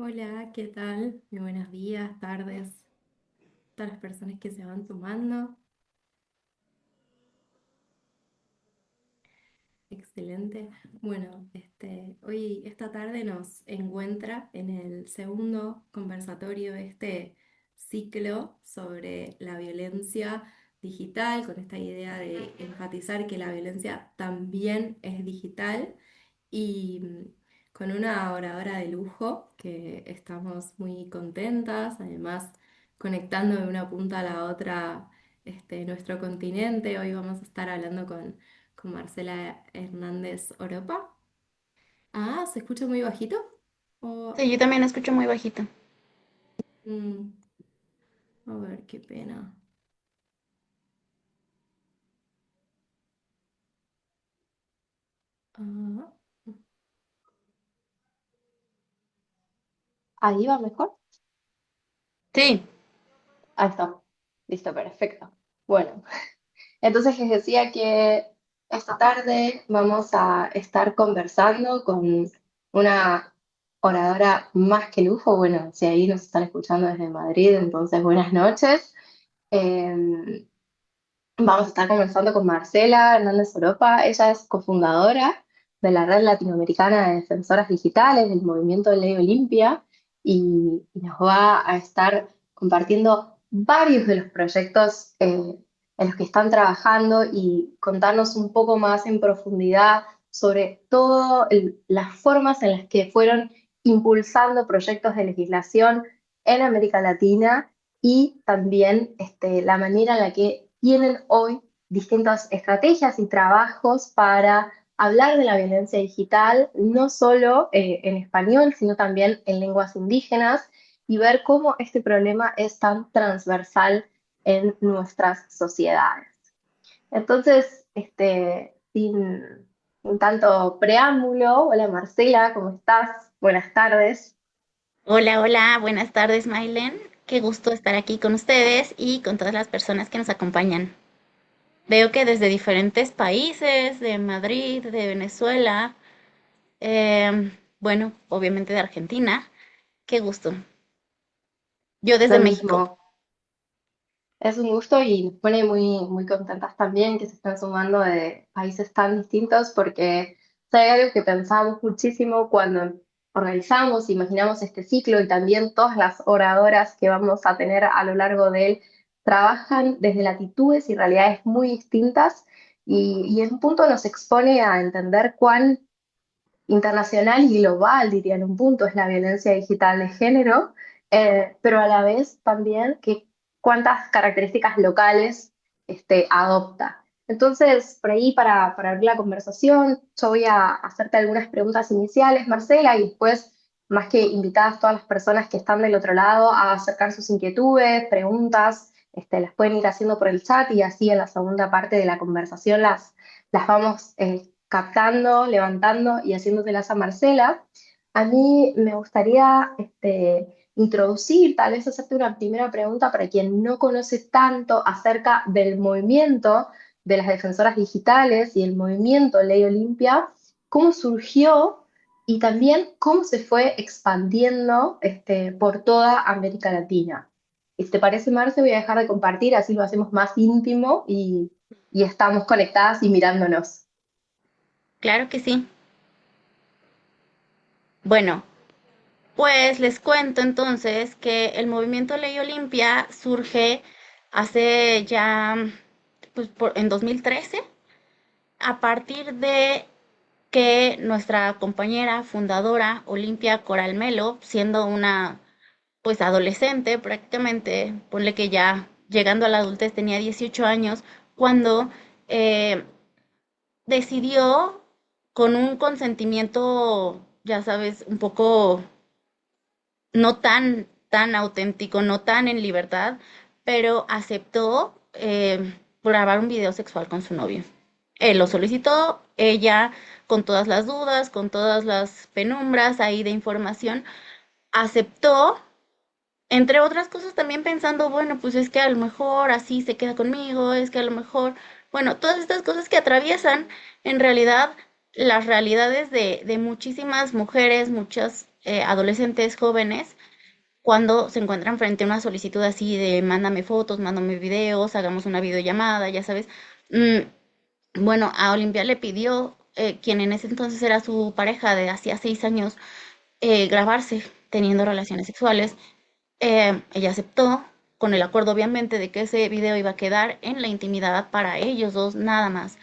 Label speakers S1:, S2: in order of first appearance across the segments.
S1: Hola, ¿qué tal? Muy buenos días, tardes, todas las personas que se van sumando. Excelente. Bueno, hoy, esta tarde nos encuentra en el segundo conversatorio de este ciclo sobre la violencia digital, con esta idea de enfatizar que la violencia también es digital y con una oradora de lujo que estamos muy contentas, además conectando de una punta a la otra nuestro continente. Hoy vamos a estar hablando con Marcela Hernández Oropa. Ah, ¿se escucha muy bajito? O,
S2: Sí, yo también escucho muy bajito.
S1: mm, a ver, qué pena. Ah,
S2: Ahí va mejor. Sí, ahí está. Listo, perfecto. Bueno, entonces les decía que esta tarde vamos a estar conversando con una oradora más que lujo. Bueno, si ahí nos están escuchando desde Madrid, entonces buenas noches. Eh, Vamos a estar conversando con Marcela Hernández Oropa. Ella es cofundadora de la Red Latinoamericana de Defensoras Digitales, del movimiento Ley Olimpia, y nos va a estar compartiendo varios de los proyectos en los que están trabajando y contarnos un poco más en profundidad sobre todas las formas en las que fueron impulsando proyectos de legislación en América Latina y también la manera en la que tienen hoy distintas estrategias y trabajos para hablar de la violencia digital, no solo en español, sino también en lenguas indígenas, y ver cómo este problema es tan transversal en nuestras sociedades. Entonces, sin tanto preámbulo, hola Marcela, ¿cómo estás? Buenas tardes. Hola, hola, buenas tardes, Mailen. Qué gusto estar aquí con ustedes y con todas las personas que nos acompañan. Veo que desde diferentes países, de Madrid, de Venezuela, bueno, obviamente de Argentina. Qué gusto. Yo desde
S1: Lo
S2: México.
S1: mismo. Es un gusto y nos pone muy contentas también que se están sumando de países tan distintos porque o sea, hay algo que pensamos muchísimo cuando organizamos, imaginamos este ciclo y también todas las oradoras que vamos a tener a lo largo de él trabajan desde latitudes y realidades muy distintas y en un punto nos expone a entender cuán internacional y global, diría en un punto, es la violencia digital de género, pero a la vez también que cuántas características locales adopta. Entonces, por ahí para abrir la conversación, yo voy a hacerte algunas preguntas iniciales, Marcela, y después, más que invitadas todas las personas que están del otro lado a acercar sus inquietudes, preguntas, las pueden ir haciendo por el chat y así en la segunda parte de la conversación las vamos captando, levantando y haciéndoselas a Marcela. A mí me gustaría introducir, tal vez hacerte una primera pregunta para quien no conoce tanto acerca del movimiento de las defensoras digitales y el movimiento Ley Olimpia, cómo surgió y también cómo se fue expandiendo por toda América Latina. Y si te parece, Marce, voy a dejar de compartir, así lo hacemos más íntimo y estamos conectadas y mirándonos.
S2: Claro que sí. Bueno, pues les cuento entonces que el movimiento Ley Olimpia surge hace ya, pues en 2013, a partir de que nuestra compañera fundadora, Olimpia Coral Melo, siendo una pues adolescente prácticamente, ponle que ya llegando a la adultez tenía 18 años, cuando eh, decidió con un consentimiento, ya sabes, un poco no tan auténtico, no tan en libertad, pero aceptó grabar un video sexual con su novio. Él lo solicitó, ella con todas las dudas, con todas las penumbras ahí de información, aceptó, entre otras cosas también pensando, bueno, pues es que a lo mejor así se queda conmigo, es que a lo mejor, bueno, todas estas cosas que atraviesan en realidad
S3: las realidades de muchísimas mujeres, muchas adolescentes jóvenes, cuando se encuentran frente a una solicitud así de mándame fotos, mándame videos, hagamos una videollamada, ya sabes. Mm, bueno, a Olimpia le pidió, quien en ese entonces era su pareja de hacía 6 años, grabarse teniendo relaciones sexuales. Ella aceptó, con el acuerdo obviamente de que ese video iba a quedar en la intimidad para ellos dos, nada más.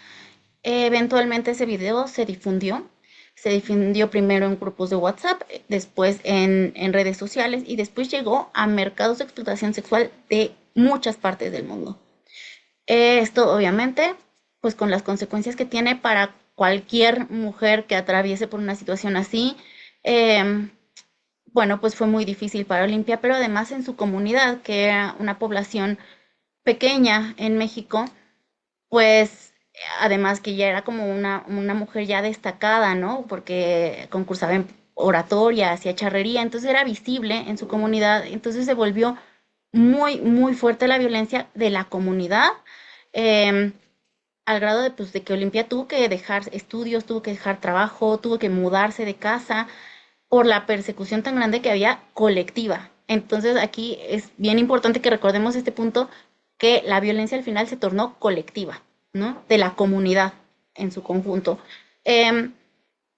S3: Eventualmente ese video se difundió primero en grupos de WhatsApp, después en redes sociales y después llegó a mercados de explotación sexual de muchas partes del mundo. Esto obviamente, pues con las consecuencias que tiene para cualquier mujer que atraviese por una situación así. eh, bueno, pues fue muy difícil para Olimpia, pero además en su comunidad, que era una población pequeña en México, pues además que ya era como una mujer ya destacada, ¿no? Porque concursaba en oratoria, hacía charrería, entonces era visible en su comunidad, entonces se volvió muy, muy fuerte la violencia de la comunidad, eh, al grado de, pues, de que Olimpia tuvo que dejar estudios, tuvo que dejar trabajo, tuvo que mudarse de casa por la persecución tan grande que había colectiva. Entonces aquí es bien importante que recordemos este punto, que la violencia al final se tornó colectiva, ¿no? De la comunidad en su conjunto. Eh,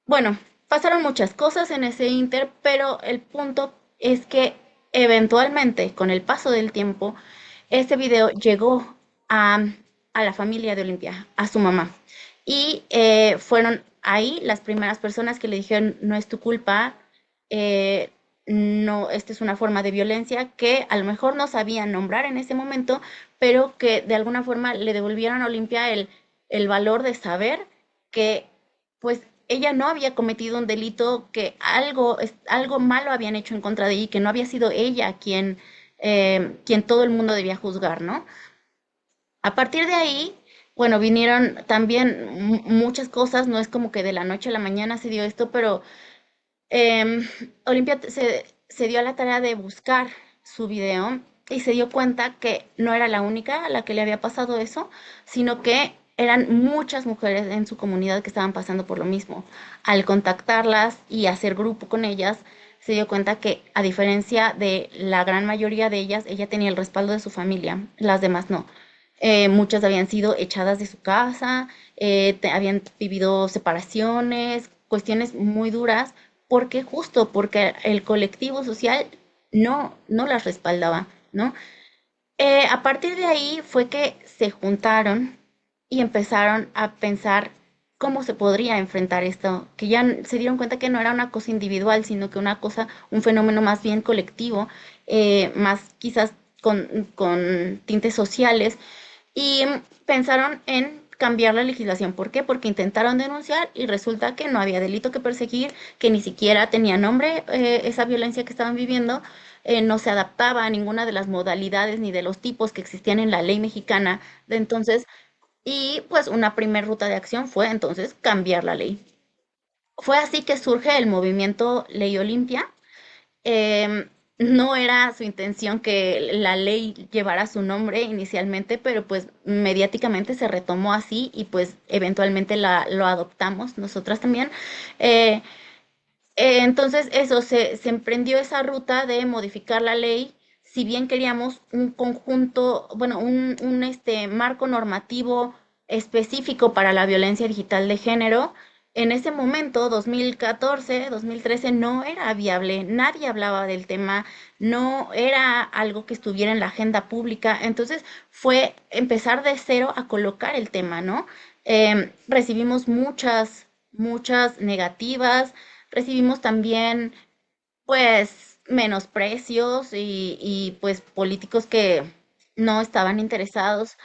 S3: bueno, pasaron muchas cosas en ese inter, pero el punto es que eventualmente, con el paso del tiempo, este video llegó a, a la familia de Olimpia, a su mamá. Y fueron ahí las primeras personas que le dijeron, no es tu culpa, eh, no, esta es una forma de violencia que a lo mejor no sabían nombrar en ese momento, pero que de alguna forma le devolvieron a Olimpia el valor de saber que pues ella no había cometido un delito, que algo malo habían hecho en contra de ella y que no había sido ella quien todo el mundo debía juzgar, ¿no? A partir de ahí, bueno, vinieron también muchas cosas, no es como que de la noche a la mañana se dio esto, pero eh, Olimpia se dio a la tarea de buscar su video y se dio cuenta que no era la única a la que le había pasado eso, sino que eran muchas mujeres en su comunidad que estaban pasando por lo mismo. Al contactarlas y hacer grupo con ellas, se dio cuenta que a diferencia de la gran mayoría de ellas, ella tenía el respaldo de su familia, las demás no. Muchas habían sido echadas de su casa, habían vivido separaciones, cuestiones muy duras, porque justo porque el colectivo social no las respaldaba, ¿no? A partir de ahí fue que se juntaron y empezaron a pensar cómo se podría enfrentar esto, que ya se dieron cuenta que no era una cosa individual, sino que una cosa, un fenómeno más bien colectivo, más quizás con tintes sociales, y pensaron en cambiar la legislación. ¿Por qué? Porque intentaron denunciar y resulta que no había delito que perseguir, que ni siquiera tenía nombre esa violencia que estaban viviendo, no se adaptaba a ninguna de las modalidades ni de los tipos que existían en la ley mexicana de entonces, y pues una primer ruta de acción fue entonces cambiar la ley. Fue así que surge el movimiento Ley Olimpia. No era su intención que la ley llevara su nombre inicialmente, pero pues mediáticamente se retomó así y pues eventualmente lo adoptamos nosotras también. Eh, entonces, eso, se emprendió esa ruta de modificar la ley, si bien queríamos un conjunto, bueno, un marco normativo específico para la violencia digital de género. En ese momento, 2014, 2013, no era viable, nadie hablaba del tema, no era algo que estuviera en la agenda pública, entonces fue empezar de cero a colocar el tema, ¿no? Recibimos muchas negativas. Recibimos también, pues, menosprecios y pues políticos que no estaban interesados,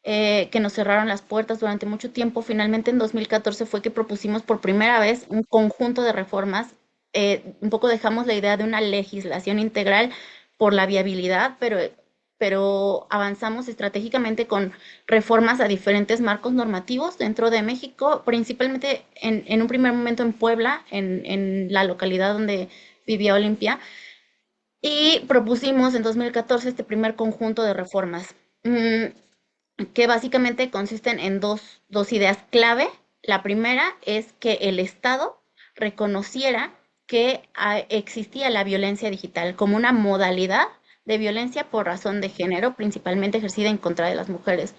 S3: que nos cerraron las puertas durante mucho tiempo. Finalmente, en 2014 fue que propusimos por primera vez un conjunto de reformas. Un poco dejamos la idea de una legislación integral por la viabilidad, pero avanzamos estratégicamente con reformas a diferentes marcos normativos dentro de México, principalmente en un primer momento en Puebla, en la localidad donde vivía Olimpia, y propusimos en 2014 este primer conjunto de reformas, que básicamente consisten en dos ideas clave. La primera es que el Estado reconociera que existía la violencia digital como una modalidad de violencia por razón de género, principalmente ejercida en contra de las mujeres.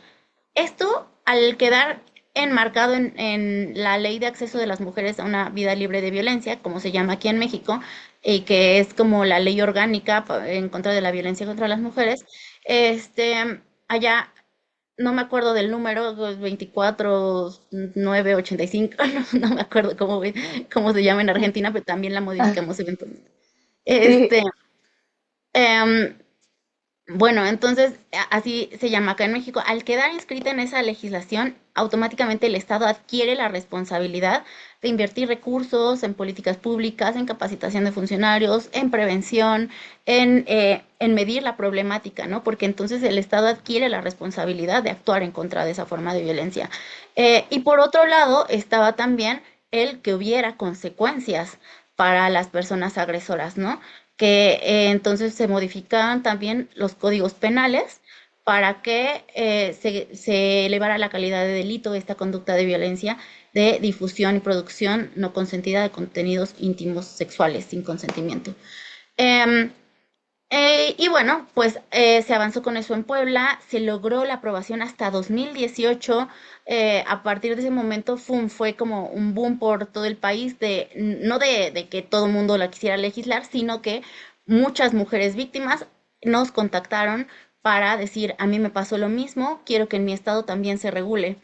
S3: Esto, al quedar enmarcado en la ley de acceso de las mujeres a una vida libre de violencia, como se llama aquí en México, y que es como la ley orgánica en contra de la violencia contra las mujeres, allá no me acuerdo del número, 24985, no me acuerdo cómo se llama en Argentina, pero también la
S1: Ah,
S3: modificamos eventualmente.
S1: sí,
S3: Este, em, bueno, entonces así se llama acá en México. Al quedar inscrita en esa legislación, automáticamente el Estado adquiere la responsabilidad de invertir recursos en políticas públicas, en capacitación de funcionarios, en prevención, en medir la problemática, ¿no? Porque entonces el Estado adquiere la responsabilidad de actuar en contra de esa forma de violencia. Y por otro lado, estaba también el que hubiera consecuencias para las personas agresoras, ¿no? Que entonces se modificaban también los códigos penales para que se elevara la calidad de delito de esta conducta de violencia de difusión y producción no consentida de contenidos íntimos sexuales sin consentimiento. Eh, y bueno, pues se avanzó con eso en Puebla, se logró la aprobación hasta 2018. A partir de ese momento fue como un boom por todo el país, no de que todo el mundo la quisiera legislar, sino que muchas mujeres víctimas nos contactaron para decir, a mí me pasó lo mismo, quiero que en mi estado también se regule.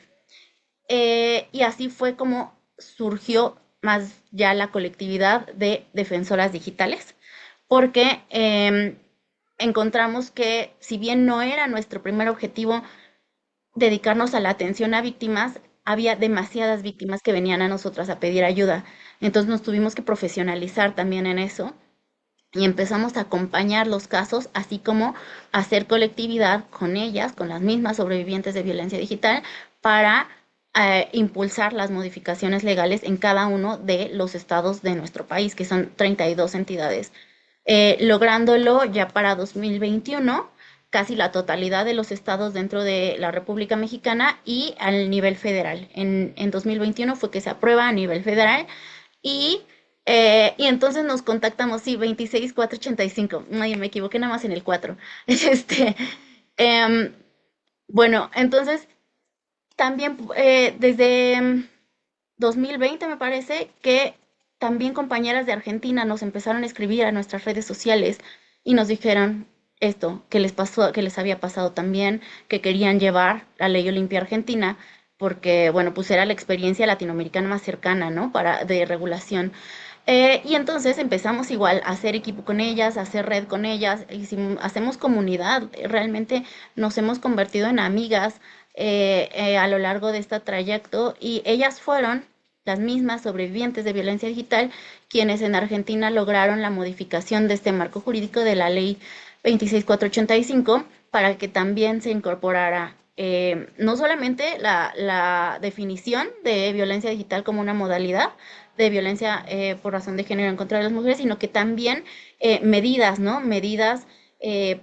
S3: Y así fue como surgió más ya la colectividad de defensoras digitales, porque encontramos que si bien no era nuestro primer objetivo dedicarnos a la atención a víctimas, había demasiadas víctimas que venían a nosotras a pedir ayuda. Entonces nos tuvimos que profesionalizar también en eso y empezamos a acompañar los casos, así como hacer colectividad con ellas, con las mismas sobrevivientes de violencia digital, para impulsar las modificaciones legales en cada uno de los estados de nuestro país, que son 32 entidades. Lográndolo ya para 2021 casi la totalidad de los estados dentro de la República Mexicana y al nivel federal. En 2021 fue que se aprueba a nivel federal y, y entonces nos contactamos, sí, 26485. Ay, me equivoqué nada más en el 4. Este, em, bueno, entonces también desde 2020 me parece que también compañeras de Argentina nos empezaron a escribir a nuestras redes sociales y nos dijeron esto, que les pasó, que les había pasado también, que querían llevar la ley Olimpia Argentina, porque, bueno, pues era la experiencia latinoamericana más cercana, ¿no? De regulación. Y entonces empezamos igual a hacer equipo con ellas, a hacer red con ellas, hacemos comunidad, realmente nos hemos convertido en amigas a lo largo de este trayecto y ellas fueron las mismas sobrevivientes de violencia digital quienes en Argentina lograron la modificación de este marco jurídico de la ley 26485 para que también se incorporara no solamente la definición de violencia digital como una modalidad, de violencia por razón de género en contra de las mujeres, sino que también medidas, ¿no? Medidas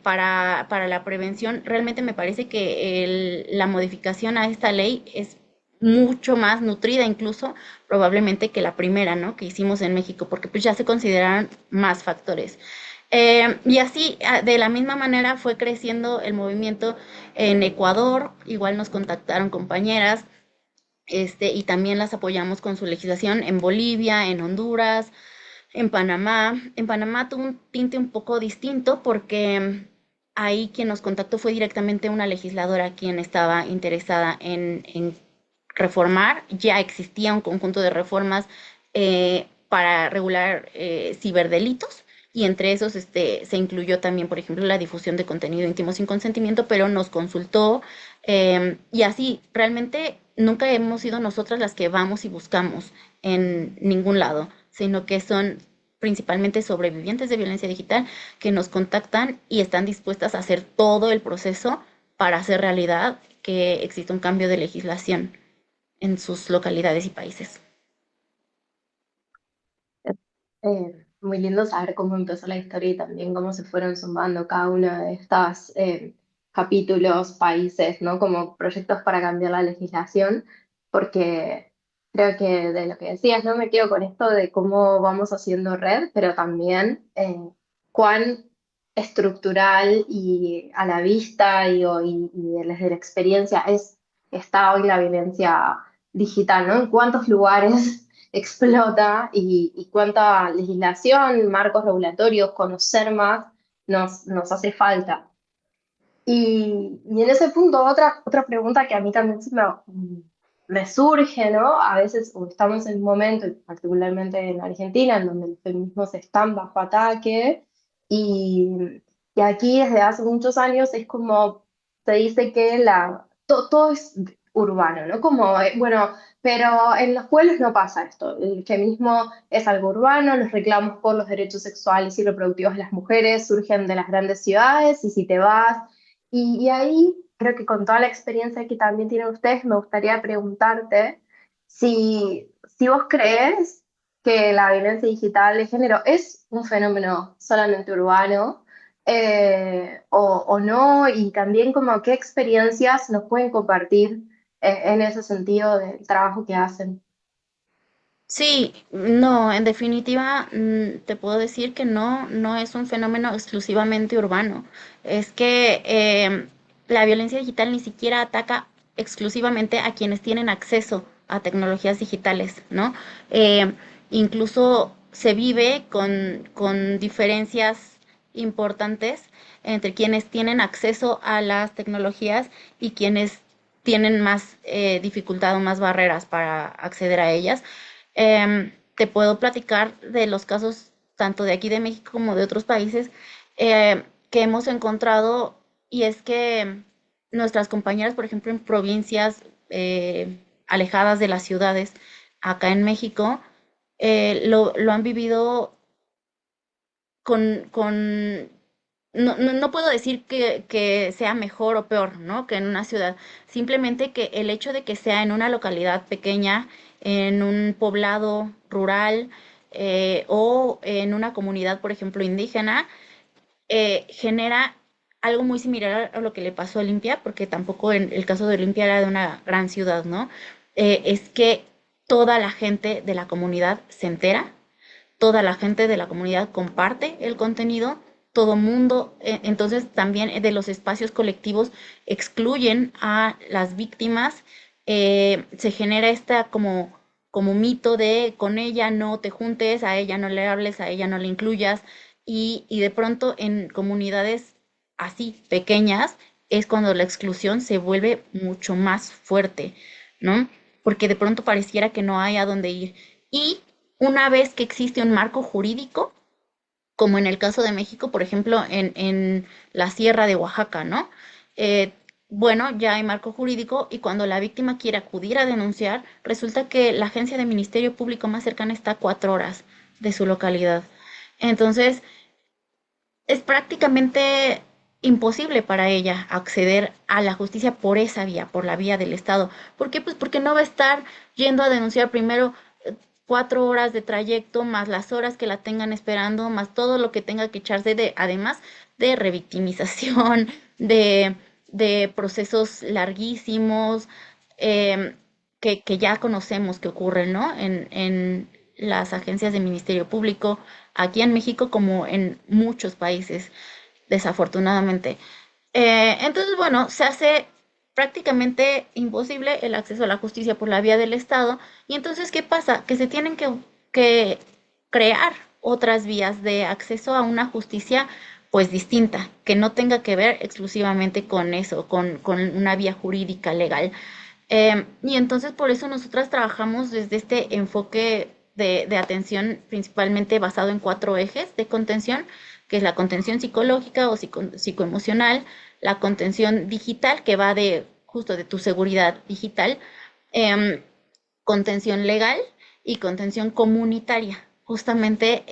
S3: para la prevención. Realmente me parece que la modificación a esta ley es mucho más nutrida incluso probablemente que la primera, ¿no? Que hicimos en México, porque pues ya se consideraron más factores. Y así, de la misma manera, fue creciendo el movimiento en Ecuador, igual nos contactaron compañeras, y también las apoyamos con su legislación en Bolivia, en Honduras, en Panamá. En Panamá tuvo un tinte un poco distinto porque ahí quien nos contactó fue directamente una legisladora quien estaba interesada en reformar. Ya existía un conjunto de reformas para regular ciberdelitos y entre esos se incluyó también, por ejemplo, la difusión de contenido íntimo sin consentimiento, pero nos consultó y así, realmente nunca hemos sido nosotras las que vamos y buscamos en ningún lado, sino que son principalmente sobrevivientes de violencia digital que nos contactan y están dispuestas a hacer todo el proceso para hacer realidad que exista un cambio de legislación en sus localidades y países.
S1: es muy lindo saber cómo empezó la historia y también cómo se fueron sumando cada uno de estos capítulos, países, ¿no? Como proyectos para cambiar la legislación, porque Creo que de lo que decías, no me quedo con esto de cómo vamos haciendo red, pero también cuán estructural y a la vista y desde la experiencia está hoy la violencia digital, ¿no? En cuántos lugares explota y cuánta legislación, marcos regulatorios, conocer más nos hace falta. Y en ese punto, otra pregunta que a mí también me surge, ¿no? A veces o estamos en un momento, y particularmente en Argentina, en donde los feminismos están bajo ataque, y aquí desde hace muchos años es como se dice que todo es urbano, ¿no? Como, bueno, pero en los pueblos no pasa esto. El feminismo es algo urbano, los reclamos por los derechos sexuales y reproductivos de las mujeres surgen de las grandes ciudades, y si te vas y ahí creo que con toda la experiencia que también tienen ustedes, me gustaría preguntarte si vos crees que la violencia digital de género es un fenómeno solamente urbano, o no, y también como qué experiencias nos pueden compartir en ese sentido del trabajo que hacen.
S3: Sí, no, en definitiva, te puedo decir que no, no es un fenómeno exclusivamente urbano. Es que la violencia digital ni siquiera ataca exclusivamente a quienes tienen acceso a tecnologías digitales, ¿no? Eh, Incluso se vive con diferencias importantes entre quienes tienen acceso a las tecnologías y quienes tienen más dificultad o más barreras para acceder a ellas. Te puedo platicar de los casos tanto de aquí de México como de otros países que hemos encontrado, y es que nuestras compañeras, por ejemplo, en provincias alejadas de las ciudades, acá en México, lo han vivido con no, no, no puedo decir que sea mejor o peor, ¿no? Que en una ciudad. Simplemente que el hecho de que sea en una localidad pequeña, en un poblado rural o en una comunidad, por ejemplo, indígena, genera algo muy similar a lo que le pasó a Olimpia, porque tampoco en el caso de Olimpia era de una gran ciudad, ¿no? Es que toda la gente de la comunidad se entera, toda la gente de la comunidad comparte el contenido, todo mundo, entonces también de los espacios colectivos excluyen a las víctimas, se genera esta como mito de con ella no te juntes, a ella no le hables, a ella no le incluyas, y de pronto en comunidades así pequeñas es cuando la exclusión se vuelve mucho más fuerte, ¿no? Porque de pronto pareciera que no hay a dónde ir. Y una vez que existe un marco jurídico, como en el caso de México, por ejemplo, en la Sierra de Oaxaca, ¿no? Eh, bueno, ya hay marco jurídico y cuando la víctima quiere acudir a denunciar, resulta que la agencia de Ministerio Público más cercana está a 4 horas de su localidad. Entonces, es prácticamente imposible para ella acceder a la justicia por esa vía, por la vía del Estado. ¿Por qué? Pues porque no va a estar yendo a denunciar primero 4 horas de trayecto, más las horas que la tengan esperando, más todo lo que tenga que echarse de, además de revictimización, de, de procesos larguísimos, eh, que ya conocemos que ocurren, ¿no? En las agencias de Ministerio Público, aquí en México como en muchos países, desafortunadamente. Entonces, bueno, se hace prácticamente imposible el acceso a la justicia por la vía del Estado. Y entonces, ¿qué pasa? Que se tienen que crear otras vías de acceso a una justicia pues distinta, que no tenga que ver exclusivamente con eso, con una vía jurídica legal. Y entonces por eso nosotras trabajamos desde este enfoque de atención principalmente basado en 4 ejes de contención, que es la contención psicológica o psicoemocional, la contención digital, que va de justo de tu seguridad digital, em, contención legal y contención comunitaria, justamente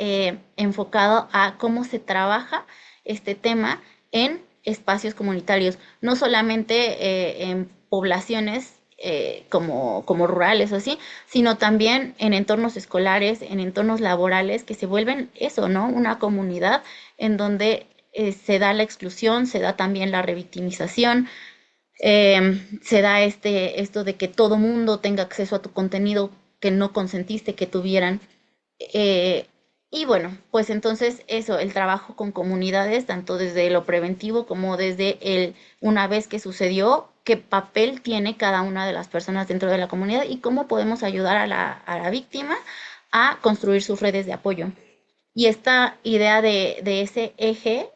S3: enfocado a cómo se trabaja este tema en espacios comunitarios, no solamente en poblaciones como rurales o así, sino también en entornos escolares, en entornos laborales que se vuelven eso, ¿no? Una comunidad en donde se da la exclusión, se da también la revictimización, se da esto de que todo mundo tenga acceso a tu contenido que no consentiste que tuvieran. Eh, y bueno, pues entonces eso, el trabajo con comunidades, tanto desde lo preventivo como desde una vez que sucedió, qué papel tiene cada una de las personas dentro de la comunidad y cómo podemos ayudar a la víctima a construir sus redes de apoyo. Y esta idea de ese eje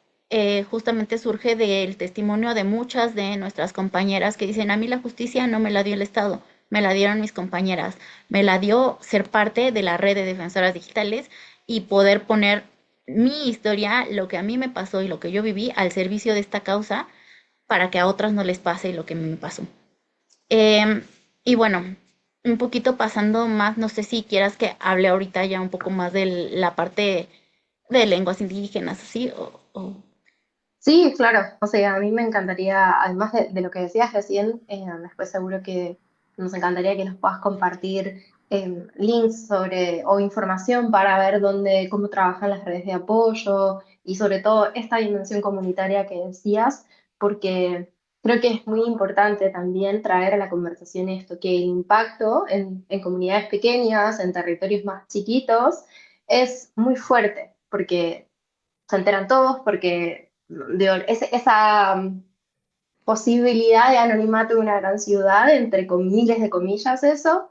S3: justamente surge del testimonio de muchas de nuestras compañeras que dicen, a mí la justicia no me la dio el Estado, me la dieron mis compañeras, me la dio ser parte de la red de defensoras digitales y poder poner mi historia, lo que a mí me pasó y lo que yo viví al servicio de esta causa para que a otras no les pase lo que a mí me pasó. Eh, y bueno, un poquito pasando más, no sé si quieras que hable ahorita ya un poco más de la parte de lenguas indígenas, así,
S1: Sí, claro. O sea, a mí me encantaría, además de lo que decías recién, después seguro que nos encantaría que nos puedas compartir links sobre o información para ver dónde, cómo trabajan las redes de apoyo y sobre todo esta dimensión comunitaria que decías, porque creo que es muy importante también traer a la conversación esto, que el impacto en comunidades pequeñas, en territorios más chiquitos, es muy fuerte, porque se enteran todos porque digo, esa posibilidad de anonimato de una gran ciudad, entre miles de comillas, eso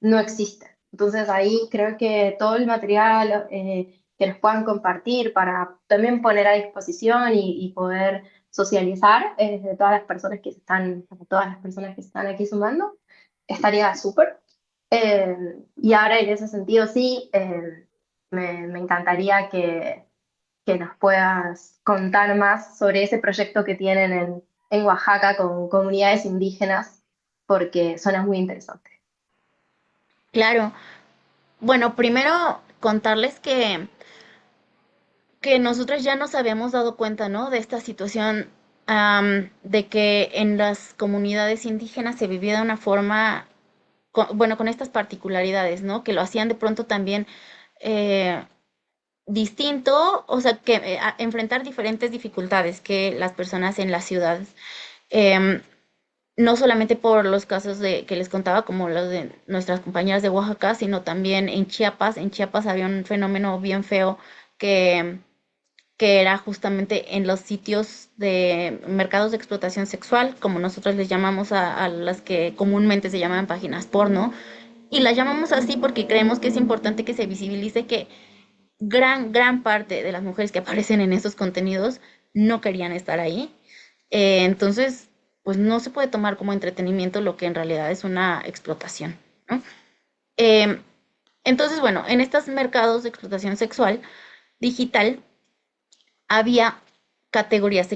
S1: no existe. Entonces ahí creo que todo el material que nos puedan compartir para también poner a disposición y poder socializar de todas las personas que se están, para todas las personas que se están aquí sumando, estaría súper. Y ahora en ese sentido sí, me encantaría que nos puedas contar más sobre ese proyecto que tienen en Oaxaca con comunidades indígenas, porque suena muy interesante.
S3: claro. Bueno, primero contarles que nosotros ya nos habíamos dado cuenta, ¿no? De esta situación, de que en las comunidades indígenas se vivía de una forma, bueno, con estas particularidades, ¿no? Que lo hacían de pronto también eh, distinto, o sea, que enfrentar diferentes dificultades que las personas en las ciudades. Em, no solamente por los casos que les contaba, como los de nuestras compañeras de Oaxaca, sino también en Chiapas. En Chiapas había un fenómeno bien feo que, que era justamente en los sitios de mercados de explotación sexual, como nosotros les llamamos a las que comúnmente se llaman páginas porno. Y las llamamos así porque creemos que es importante que se visibilice que gran parte de las mujeres que aparecen en esos contenidos no querían estar ahí. Entonces, pues no se puede tomar como entretenimiento lo que en realidad es una explotación, ¿no? Eh, entonces, bueno, en estos mercados de explotación sexual digital había categorías,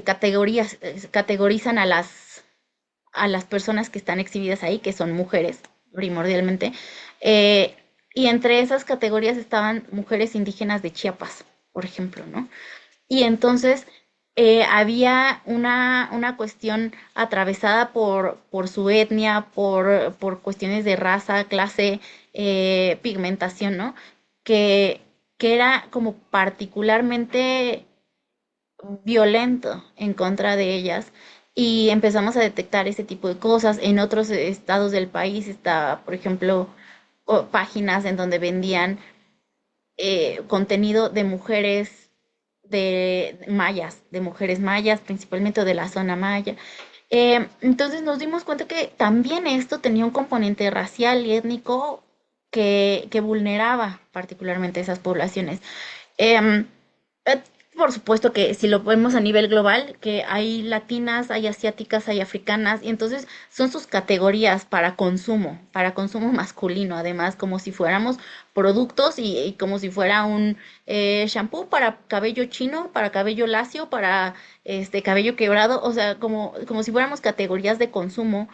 S3: categorizan a las personas que están exhibidas ahí, que son mujeres primordialmente, eh, y entre esas categorías estaban mujeres indígenas de Chiapas, por ejemplo, ¿no? Y entonces había una cuestión atravesada por su etnia, por cuestiones de raza, clase, pigmentación, ¿no? Que, que era como particularmente violento en contra de ellas y empezamos a detectar ese tipo de cosas. En otros estados del país está, por ejemplo, páginas en donde vendían contenido de mujeres de mayas, de mujeres mayas, principalmente de la zona maya. Entonces nos dimos cuenta que también esto tenía un componente racial y étnico que vulneraba particularmente esas poblaciones. Eh, eh, por supuesto que si lo vemos a nivel global, que hay latinas, hay asiáticas, hay africanas, y entonces son sus categorías para consumo masculino, además, como si fuéramos productos y como si fuera un shampoo para cabello chino, para cabello lacio, para este cabello quebrado, o sea, como si fuéramos categorías de consumo,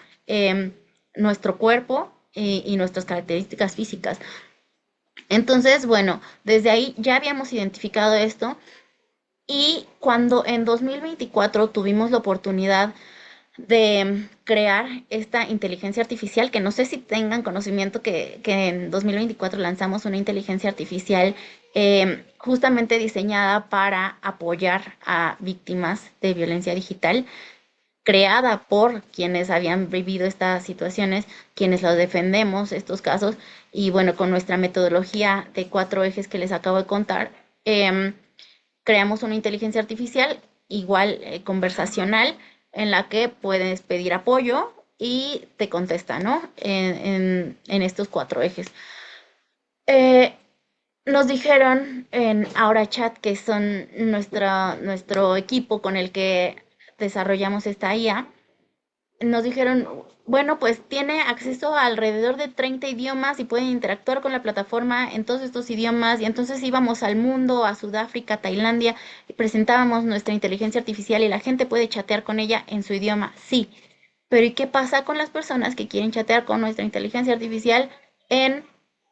S3: nuestro cuerpo y nuestras características físicas. Entonces, bueno, desde ahí ya habíamos identificado esto y cuando en 2024 tuvimos la oportunidad de crear esta inteligencia artificial, que no sé si tengan conocimiento que en 2024 lanzamos una inteligencia artificial justamente diseñada para apoyar a víctimas de violencia digital. creada por quienes habían vivido estas situaciones, quienes los defendemos estos casos, y bueno, con nuestra metodología de 4 ejes que les acabo de contar, em, creamos una inteligencia artificial igual conversacional en la que puedes pedir apoyo y te contesta, ¿no? En estos 4 ejes. Eh, Nos dijeron en Ahora Chat, que son nuestro equipo con el que desarrollamos esta IA, nos dijeron, bueno, pues tiene acceso a alrededor de 30 idiomas y pueden interactuar con la plataforma en todos estos idiomas. Y entonces íbamos al mundo, a Sudáfrica, Tailandia, y presentábamos nuestra inteligencia artificial y la gente puede chatear con ella en su idioma. Sí, pero ¿y qué pasa con las personas que quieren chatear con nuestra inteligencia artificial en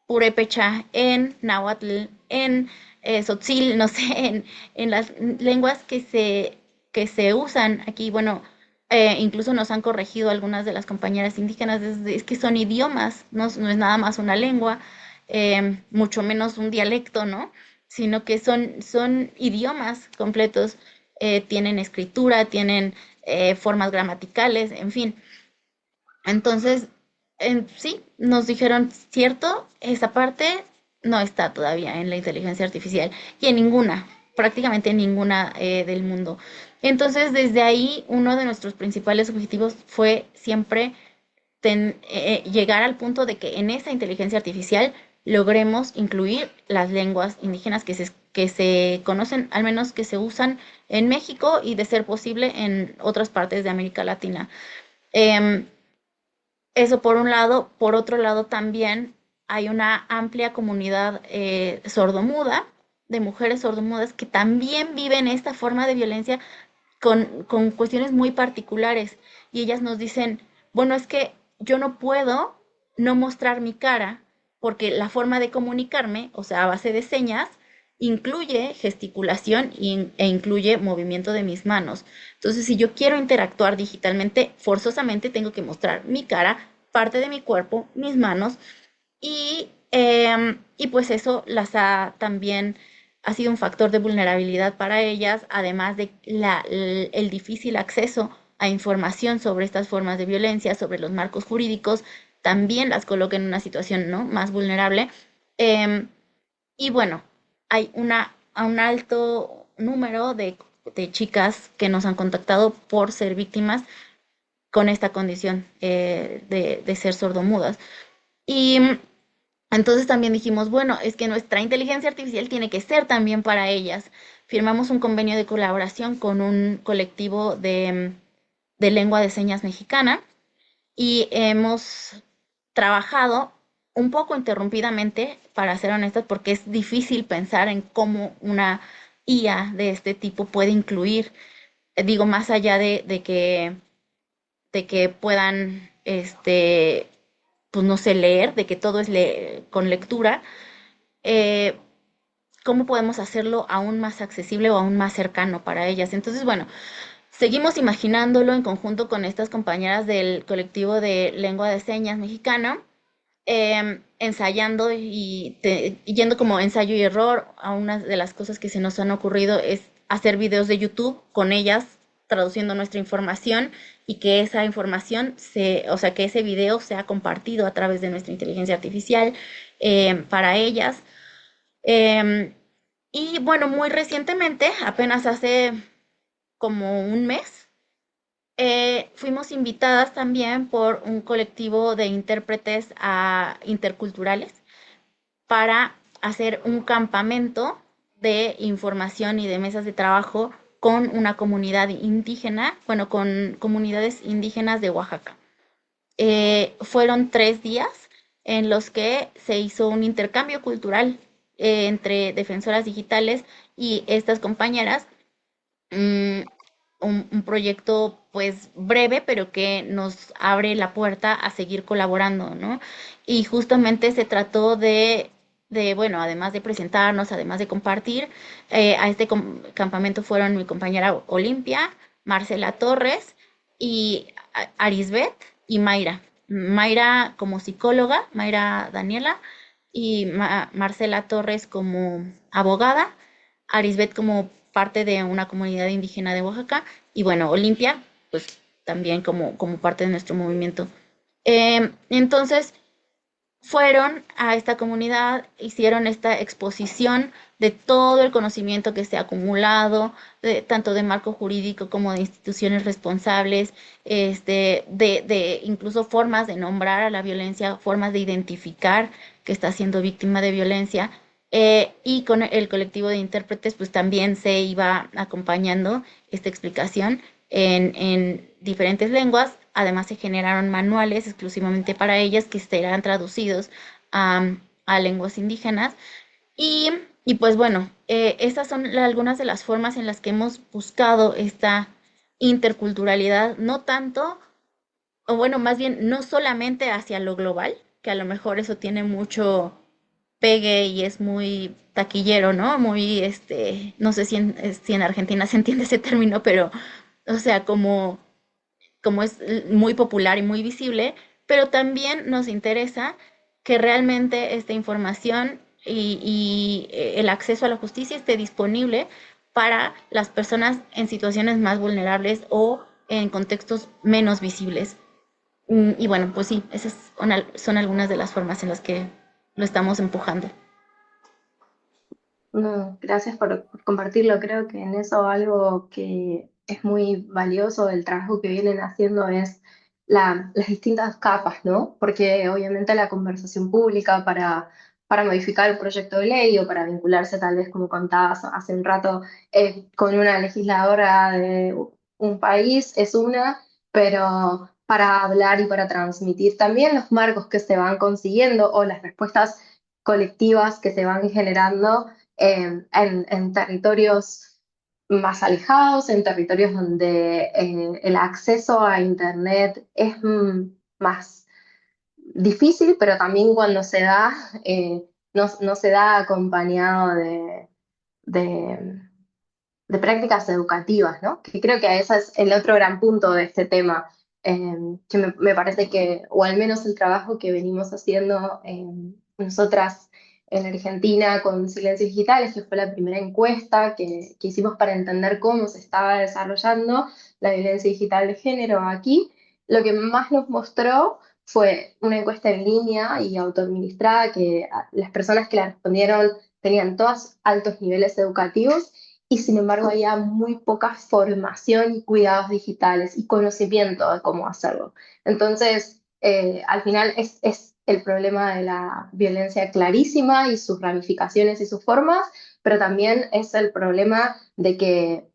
S3: purépecha, en náhuatl, en tzotzil, no sé, en las lenguas que se usan aquí? Bueno, incluso nos han corregido algunas de las compañeras indígenas, es que son idiomas, no es nada más una lengua, mucho menos un dialecto, ¿no? Sino que son idiomas completos, tienen escritura, tienen formas gramaticales, en fin. Entonces, sí, nos dijeron, cierto, esa parte no está todavía en la inteligencia artificial y en ninguna, prácticamente en ninguna del mundo. Entonces, desde ahí, uno de nuestros principales objetivos fue siempre llegar al punto de que en esa inteligencia artificial logremos incluir las lenguas indígenas que se conocen, al menos que se usan en México y de ser posible en otras partes de América Latina. Em, Eso por un lado. Por otro lado también hay una amplia comunidad sordomuda, de mujeres sordomudas que también viven esta forma de violencia con cuestiones muy particulares. Y ellas nos dicen, bueno, es que yo no puedo no mostrar mi cara porque la forma de comunicarme, o sea, a base de señas, incluye gesticulación e incluye movimiento de mis manos. Entonces, si yo quiero interactuar digitalmente, forzosamente tengo que mostrar mi cara, parte de mi cuerpo, mis manos, y pues eso también ha sido un factor de vulnerabilidad para ellas, además de el difícil acceso a información sobre estas formas de violencia, sobre los marcos jurídicos, también las coloca en una situación, ¿no?, más vulnerable. Em, y bueno, hay un alto número de chicas que nos han contactado por ser víctimas con esta condición de ser sordomudas. Y entonces también dijimos, bueno, es que nuestra inteligencia artificial tiene que ser también para ellas. Firmamos un convenio de colaboración con un colectivo de lengua de señas mexicana y hemos trabajado un poco interrumpidamente, para ser honestas, porque es difícil pensar en cómo una IA de este tipo puede incluir, digo, más allá de que puedan, pues no sé, leer, de que todo es con lectura, eh, cómo podemos hacerlo aún más accesible o aún más cercano para ellas. Entonces, bueno, seguimos imaginándolo en conjunto con estas compañeras del colectivo de lengua de señas mexicano, ensayando y yendo como ensayo y error. A una de las cosas que se nos han ocurrido es hacer videos de YouTube con ellas traduciendo nuestra información y que esa información o sea, que ese video sea compartido a través de nuestra inteligencia artificial para ellas. Eh, y bueno, muy recientemente, apenas hace como un mes, fuimos invitadas también por un colectivo de intérpretes interculturales para hacer un campamento de información y de mesas de trabajo con una comunidad indígena, bueno, con comunidades indígenas de Oaxaca. Fueron 3 días en los que se hizo un intercambio cultural entre defensoras digitales y estas compañeras, mm, un proyecto pues breve, pero que nos abre la puerta a seguir colaborando, ¿no? Y justamente se trató bueno, además de presentarnos, además de compartir, a este campamento fueron mi compañera Olimpia, Marcela Torres y Arisbet y Mayra. Mayra como psicóloga, Mayra Daniela, y Marcela Torres como abogada, Arisbet como parte de una comunidad indígena de Oaxaca, y bueno, Olimpia, pues también como parte de nuestro movimiento. Entonces, fueron a esta comunidad, hicieron esta exposición de todo el conocimiento que se ha acumulado, tanto de marco jurídico como de instituciones responsables, de incluso formas de nombrar a la violencia, formas de identificar que está siendo víctima de violencia. Y con el colectivo de intérpretes, pues también se iba acompañando esta explicación en diferentes lenguas. Además, se generaron manuales exclusivamente para ellas que serán traducidos a lenguas indígenas. Y, y pues bueno, estas son algunas de las formas en las que hemos buscado esta interculturalidad, no tanto, o bueno, más bien no solamente hacia lo global, que a lo mejor eso tiene mucho pegue y es muy taquillero, ¿no? Muy, no sé si en Argentina se entiende ese término, pero, o sea, como es muy popular y muy visible, pero también nos interesa que realmente esta información y el acceso a la justicia esté disponible para las personas en situaciones más vulnerables o en contextos menos visibles. Y bueno, pues sí, esas son algunas de las formas en las que lo estamos empujando.
S1: No, gracias por compartirlo. Creo que en eso algo que es muy valioso del trabajo que vienen haciendo es las distintas capas, ¿no? Porque obviamente la conversación pública para modificar un proyecto de ley o para vincularse tal vez, como contabas hace un rato, con una legisladora de un país es una, pero para hablar y para transmitir también los marcos que se van consiguiendo o las respuestas colectivas que se van generando en territorios más alejados, en territorios donde el acceso a Internet es más difícil, pero también cuando se da, no se da acompañado de, de prácticas educativas, ¿no? Que creo que ese es el otro gran punto de este tema, que me parece que, o al menos el trabajo que venimos haciendo nosotras en Argentina con Silencios Digitales, que fue la primera encuesta que hicimos para entender cómo se estaba desarrollando la violencia digital de género aquí, lo que más nos mostró fue una encuesta en línea y autoadministrada que las personas que la respondieron tenían todos altos niveles educativos y sin embargo había muy poca formación y cuidados digitales y conocimiento de cómo hacerlo. Entonces, al final es el problema de la violencia clarísima y sus ramificaciones y sus formas, pero también es el problema de que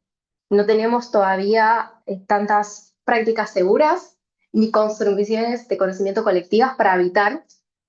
S1: no tenemos todavía tantas prácticas seguras ni construcciones de conocimiento colectivas para evitar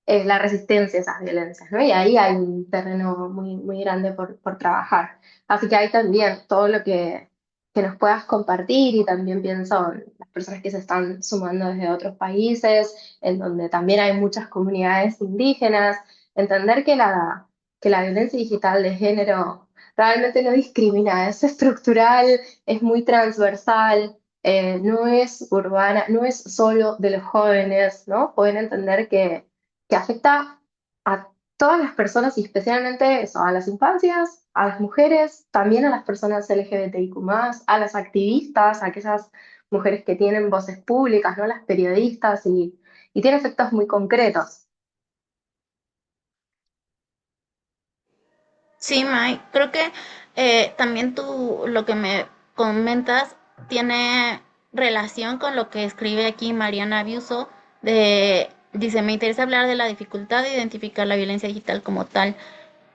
S1: la resistencia a esas violencias, ¿no? Y ahí hay un terreno muy, muy grande por trabajar. Así que hay también todo lo que nos puedas compartir y también pienso en las personas que se están sumando desde otros países, en donde también hay muchas comunidades indígenas, entender que la violencia digital de género realmente no discrimina, es estructural, es muy transversal, no es urbana, no es solo de los jóvenes, ¿no? Pueden entender que afecta a todas las personas y especialmente eso, a las infancias, a las mujeres, también a las personas LGBTIQ+, a las activistas, a aquellas mujeres que tienen voces públicas, ¿no? Las periodistas y tiene efectos muy concretos.
S3: Sí, Mai, creo que también tú lo que me comentas tiene relación con lo que escribe aquí Mariana Abiuso, dice, me interesa hablar de la dificultad de identificar la violencia digital como tal.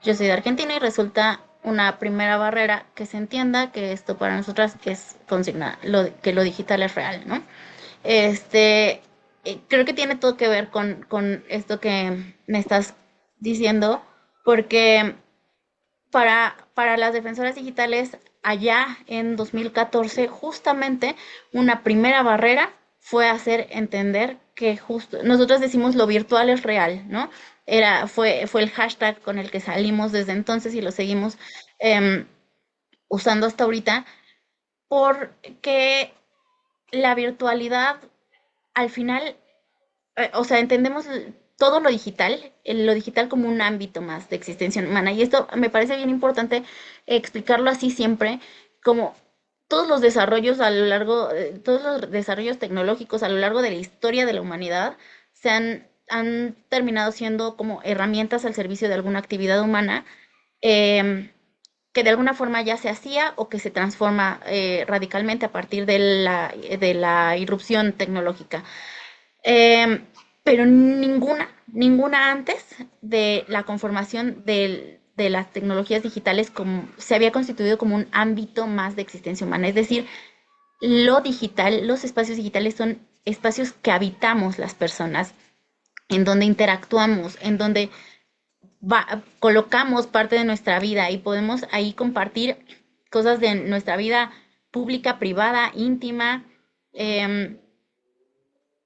S3: Yo soy de Argentina y resulta una primera barrera que se entienda que esto para nosotras es consigna, que lo digital es real, ¿no? Este, Creo que tiene todo que ver con esto que me estás diciendo, porque para las defensoras digitales allá en 2014, justamente una primera barrera fue hacer entender que justo, nosotros decimos lo virtual es real, ¿no? Fue el hashtag con el que salimos desde entonces y lo seguimos eh, usando hasta ahorita, porque la virtualidad al final o sea, entendemos todo lo digital, lo digital como un ámbito más de existencia humana. Y esto me parece bien importante explicarlo así siempre, como todos los desarrollos a lo largo, todos los desarrollos tecnológicos a lo largo de la historia de la humanidad han terminado siendo como herramientas al servicio de alguna actividad humana, eh, que de alguna forma ya se hacía o que se transforma radicalmente a partir de la irrupción tecnológica. Eh, pero ninguna antes de la conformación de las tecnologías digitales como, se había constituido como un ámbito más de existencia humana. Es decir, lo digital, los espacios digitales son espacios que habitamos las personas, en donde interactuamos, en donde colocamos parte de nuestra vida y podemos ahí compartir cosas de nuestra vida pública, privada, íntima. eh,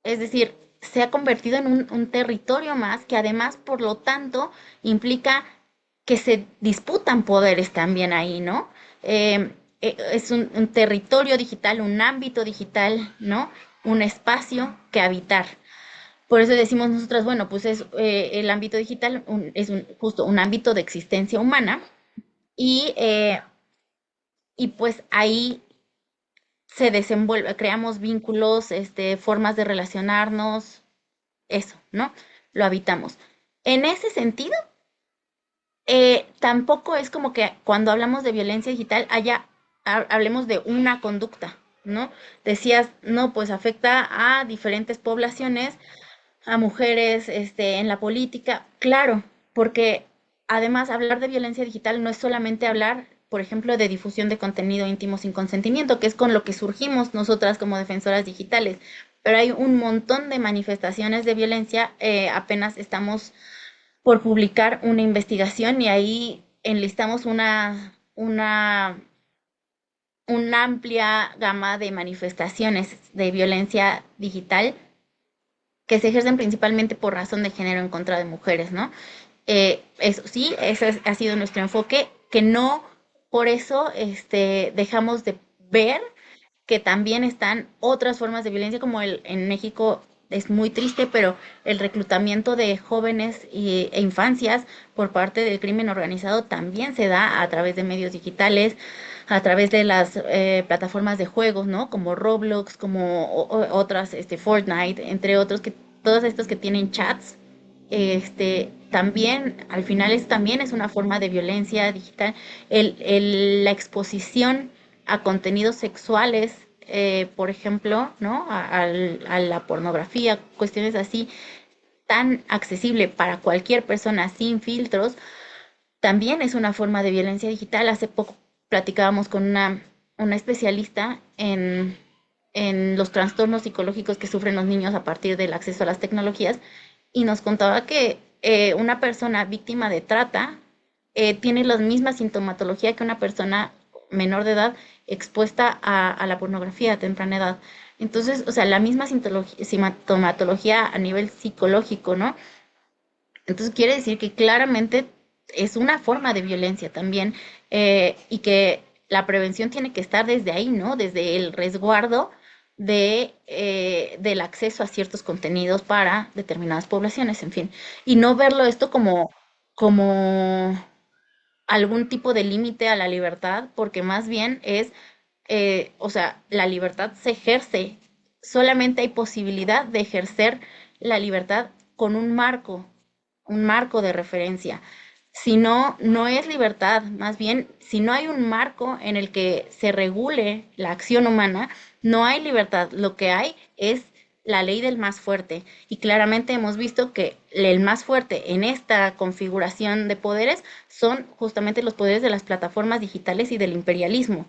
S3: es decir, se ha convertido en un territorio más que además, por lo tanto, implica que se disputan poderes también ahí, ¿no? Es un territorio digital, un ámbito digital, ¿no? Un espacio que habitar. Por eso decimos nosotras, bueno, pues es el ámbito digital justo un ámbito de existencia humana y, eh, y pues ahí se desenvuelve, creamos vínculos, formas de relacionarnos, eso, ¿no? Lo habitamos. En ese sentido, tampoco es como que cuando hablamos de violencia digital hablemos de una conducta, ¿no? Decías, no, pues afecta a diferentes poblaciones, a mujeres, en la política, claro, porque además hablar de violencia digital no es solamente hablar, por ejemplo, de difusión de contenido íntimo sin consentimiento, que es con lo que surgimos nosotras como defensoras digitales, pero hay un montón de manifestaciones de violencia, apenas estamos por publicar una investigación y ahí enlistamos una amplia gama de manifestaciones de violencia digital que se ejercen principalmente por razón de género en contra de mujeres, ¿no? Eso sí, ha sido nuestro enfoque, que no por eso dejamos de ver que también están otras formas de violencia, como en México es muy triste, pero el reclutamiento de jóvenes e infancias por parte del crimen organizado también se da a través de medios digitales, a través de las plataformas de juegos, ¿no? Como Roblox, como otras, Fortnite, entre otros, que todos estos que tienen chats, también, al final también es una forma de violencia digital. La exposición a contenidos sexuales, por ejemplo, ¿no? A la pornografía, cuestiones así, tan accesible para cualquier persona sin filtros, también es una forma de violencia digital. Hace poco platicábamos con una especialista en los trastornos psicológicos que sufren los niños a partir del acceso a las tecnologías y nos contaba que una persona víctima de trata tiene la misma sintomatología que una persona menor de edad expuesta a la pornografía a temprana edad. Entonces, o sea, la misma sintomatología a nivel psicológico, ¿no? Entonces quiere decir que claramente es una forma de violencia también, y que la prevención tiene que estar desde ahí, ¿no? Desde el resguardo del acceso a ciertos contenidos para determinadas poblaciones, en fin. Y no verlo esto como algún tipo de límite a la libertad, porque más bien es, o sea, la libertad se ejerce, solamente hay posibilidad de ejercer la libertad con un marco de referencia. Si no, no es libertad, más bien, si no hay un marco en el que se regule la acción humana, no hay libertad. Lo que hay es la ley del más fuerte. Y claramente hemos visto que el más fuerte en esta configuración de poderes son justamente los poderes de las plataformas digitales y del imperialismo,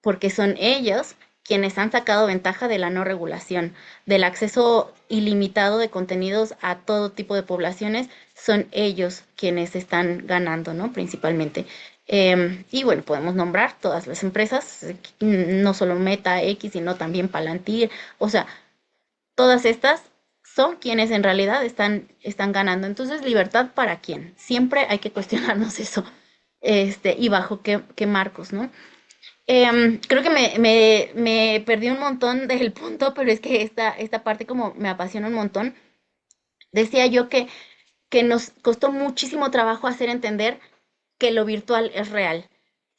S3: porque son ellos quienes han sacado ventaja de la no regulación, del acceso ilimitado de contenidos a todo tipo de poblaciones, son ellos quienes están ganando, ¿no? Principalmente. Y bueno, podemos nombrar todas las empresas, no solo Meta X, sino también Palantir, o sea, todas estas son quienes en realidad están ganando. Entonces, ¿libertad para quién? Siempre hay que cuestionarnos eso, y bajo qué marcos, ¿no? Creo que me perdí un montón del punto, pero es que esta parte como me apasiona un montón. Decía yo que nos costó muchísimo trabajo hacer entender que lo virtual es real,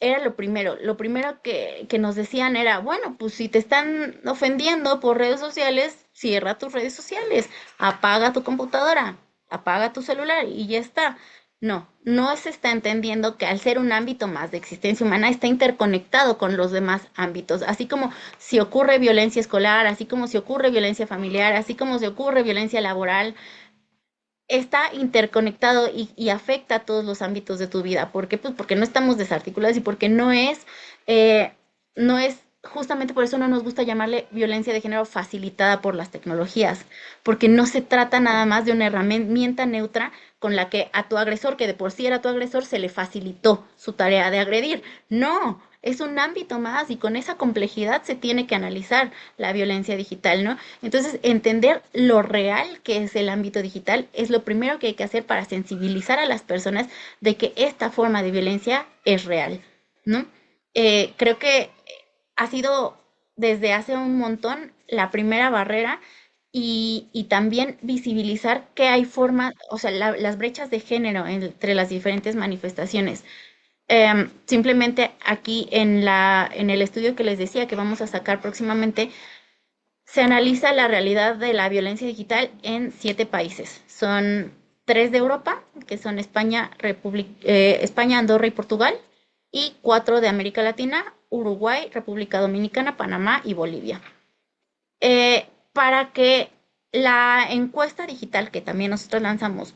S3: era lo primero que nos decían era, bueno, pues si te están ofendiendo por redes sociales, cierra tus redes sociales, apaga tu computadora, apaga tu celular y ya está. No, no se está entendiendo que al ser un ámbito más de existencia humana está interconectado con los demás ámbitos, así como si ocurre violencia escolar, así como si ocurre violencia familiar, así como si ocurre violencia laboral, está interconectado y afecta a todos los ámbitos de tu vida. ¿Por qué? Pues porque no estamos desarticulados y porque eh, no es, justamente por eso no nos gusta llamarle violencia de género facilitada por las tecnologías, porque no se trata nada más de una herramienta neutra con la que a tu agresor, que de por sí era tu agresor, se le facilitó su tarea de agredir. No, es un ámbito más y con esa complejidad se tiene que analizar la violencia digital, ¿no? Entonces, entender lo real que es el ámbito digital es lo primero que hay que hacer para sensibilizar a las personas de que esta forma de violencia es real, ¿no? Creo que ha sido desde hace un montón la primera barrera y también visibilizar que hay formas, o sea, las brechas de género entre las diferentes manifestaciones. Simplemente aquí en el estudio que les decía que vamos a sacar próximamente, se analiza la realidad de la violencia digital en 7 países. Son 3 de Europa, que son España, Andorra y Portugal, y 4 de América Latina, Uruguay, República Dominicana, Panamá y Bolivia. Para que la encuesta digital que también nosotros lanzamos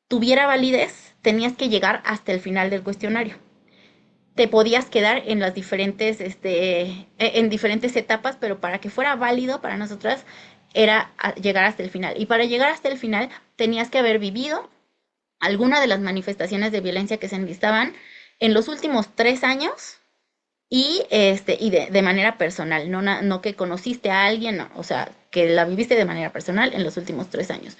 S3: tuviera validez, tenías que llegar hasta el final del cuestionario. Te podías quedar en las diferentes, en diferentes etapas, pero para que fuera válido para nosotras era llegar hasta el final. Y para llegar hasta el final tenías que haber vivido alguna de las manifestaciones de violencia que se enlistaban en los últimos 3 años y de manera personal, no que conociste a alguien, no, o sea, que la viviste de manera personal en los últimos 3 años.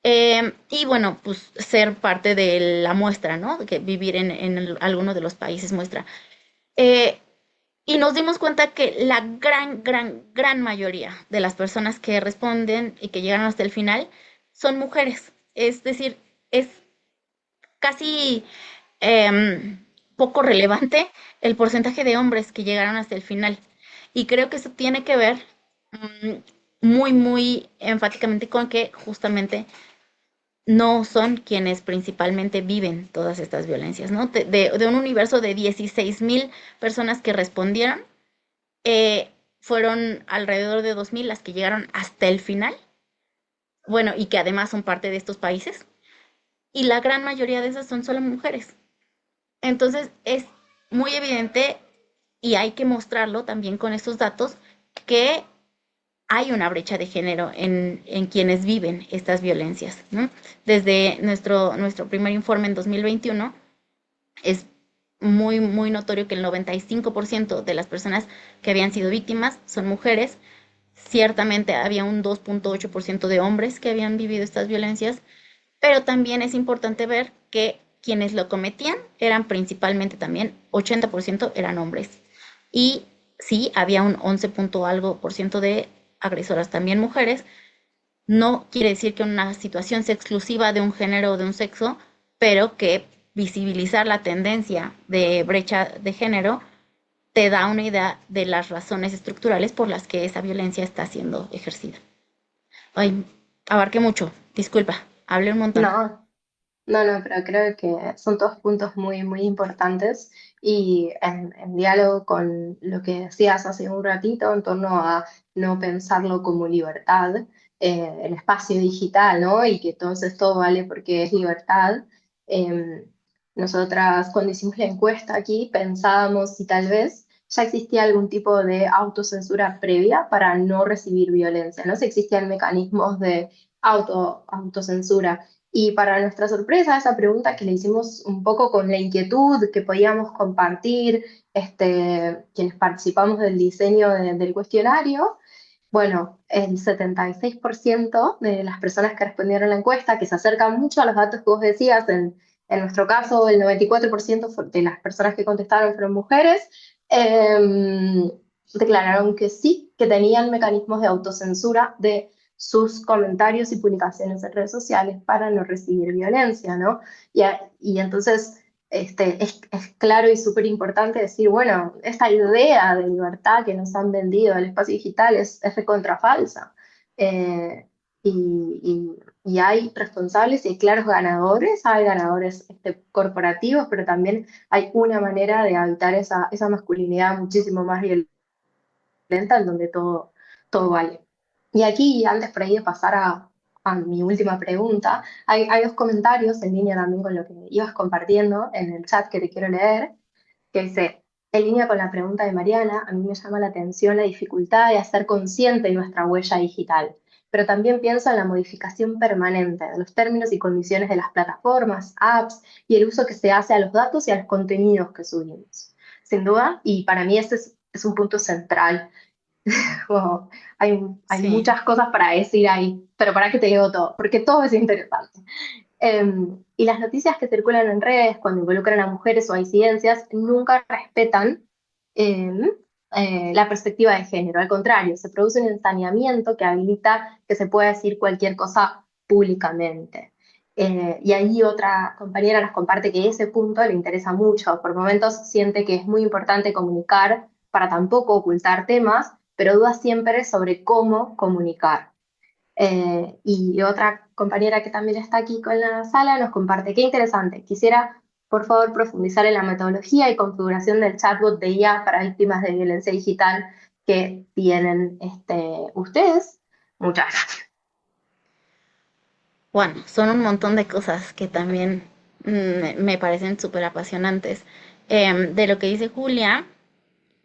S3: Y bueno, pues ser parte de la muestra, ¿no? Que vivir en alguno de los países muestra. Eh, y nos dimos cuenta que la gran mayoría de las personas que responden y que llegan hasta el final son mujeres. Es decir, es casi poco relevante el porcentaje de hombres que llegaron hasta el final. Y creo que eso tiene que ver muy enfáticamente con que justamente no son quienes principalmente viven todas estas violencias, ¿no? De un universo de 16,000 personas que respondieron, fueron alrededor de 2,000 las que llegaron hasta el final, bueno, y que además son parte de estos países, y la gran mayoría de esas son solo mujeres. Entonces es muy evidente y hay que mostrarlo también con estos datos que hay una brecha de género en quienes viven estas violencias, ¿no? Desde nuestro primer informe en 2021 es muy notorio que el 95% de las personas que habían sido víctimas son mujeres. Ciertamente había un 2,8% de hombres que habían vivido estas violencias, pero también es importante ver que quienes lo cometían eran principalmente también 80% eran hombres. Y sí, había un 11 punto algo por ciento de agresoras también mujeres. No quiere decir que una situación sea exclusiva de un género o de un sexo, pero que visibilizar la tendencia de brecha de género te da una idea de las razones estructurales por las que esa violencia está siendo ejercida. Ay, abarqué mucho, disculpa, hablé un montón.
S1: No, no, pero creo que son todos puntos muy importantes y en diálogo con lo que decías hace un ratito en torno a no pensarlo como libertad, el espacio digital, ¿no? Y que entonces todo vale porque es libertad. Eh, Nosotras cuando hicimos la encuesta aquí pensábamos si tal vez ya existía algún tipo de autocensura previa para no recibir violencia, ¿no? Si existían mecanismos de autocensura. Y para nuestra sorpresa, esa pregunta que le hicimos un poco con la inquietud que podíamos compartir, quienes participamos del diseño del cuestionario, bueno, el 76% de las personas que respondieron a la encuesta, que se acercan mucho a los datos que vos decías, en nuestro caso el 94% de las personas que contestaron fueron mujeres, declararon que sí, que tenían mecanismos de autocensura de sus comentarios y publicaciones en redes sociales para no recibir violencia, ¿no? Y entonces es claro y súper importante decir, bueno, esta idea de libertad que nos han vendido del espacio digital es recontra falsa. Eh, y hay responsables y hay claros ganadores, hay ganadores corporativos, pero también hay una manera de habitar esa masculinidad muchísimo más violenta en donde todo vale. Y aquí, antes por ahí de pasar a mi última pregunta, hay dos comentarios en línea también con lo que ibas compartiendo en el chat que te quiero leer, que dice, en línea con la pregunta de Mariana, a mí me llama la atención la dificultad de hacer consciente nuestra huella digital, pero también pienso en la modificación permanente de los términos y condiciones de las plataformas, apps y el uso que se hace a los datos y a los contenidos que subimos. Sin duda, y para mí ese es un punto central. Como hay
S3: Sí.
S1: muchas cosas para decir ahí, pero para que te digo todo, porque todo es interesante. Y las noticias que circulan en redes cuando involucran a mujeres o a disidencias nunca respetan em, la perspectiva de género. Al contrario, se produce un ensañamiento que habilita que se pueda decir cualquier cosa públicamente. Y ahí otra compañera nos comparte que ese punto le interesa mucho. Por momentos siente que es muy importante comunicar para tampoco ocultar temas, pero duda siempre sobre cómo comunicar. Y otra compañera que también está aquí con la sala nos comparte, qué interesante, quisiera por favor profundizar en la metodología y configuración del chatbot de IA para víctimas de violencia digital que tienen ustedes. Muchas gracias.
S3: Bueno, son un montón de cosas que también me parecen súper apasionantes. De lo que dice Julia,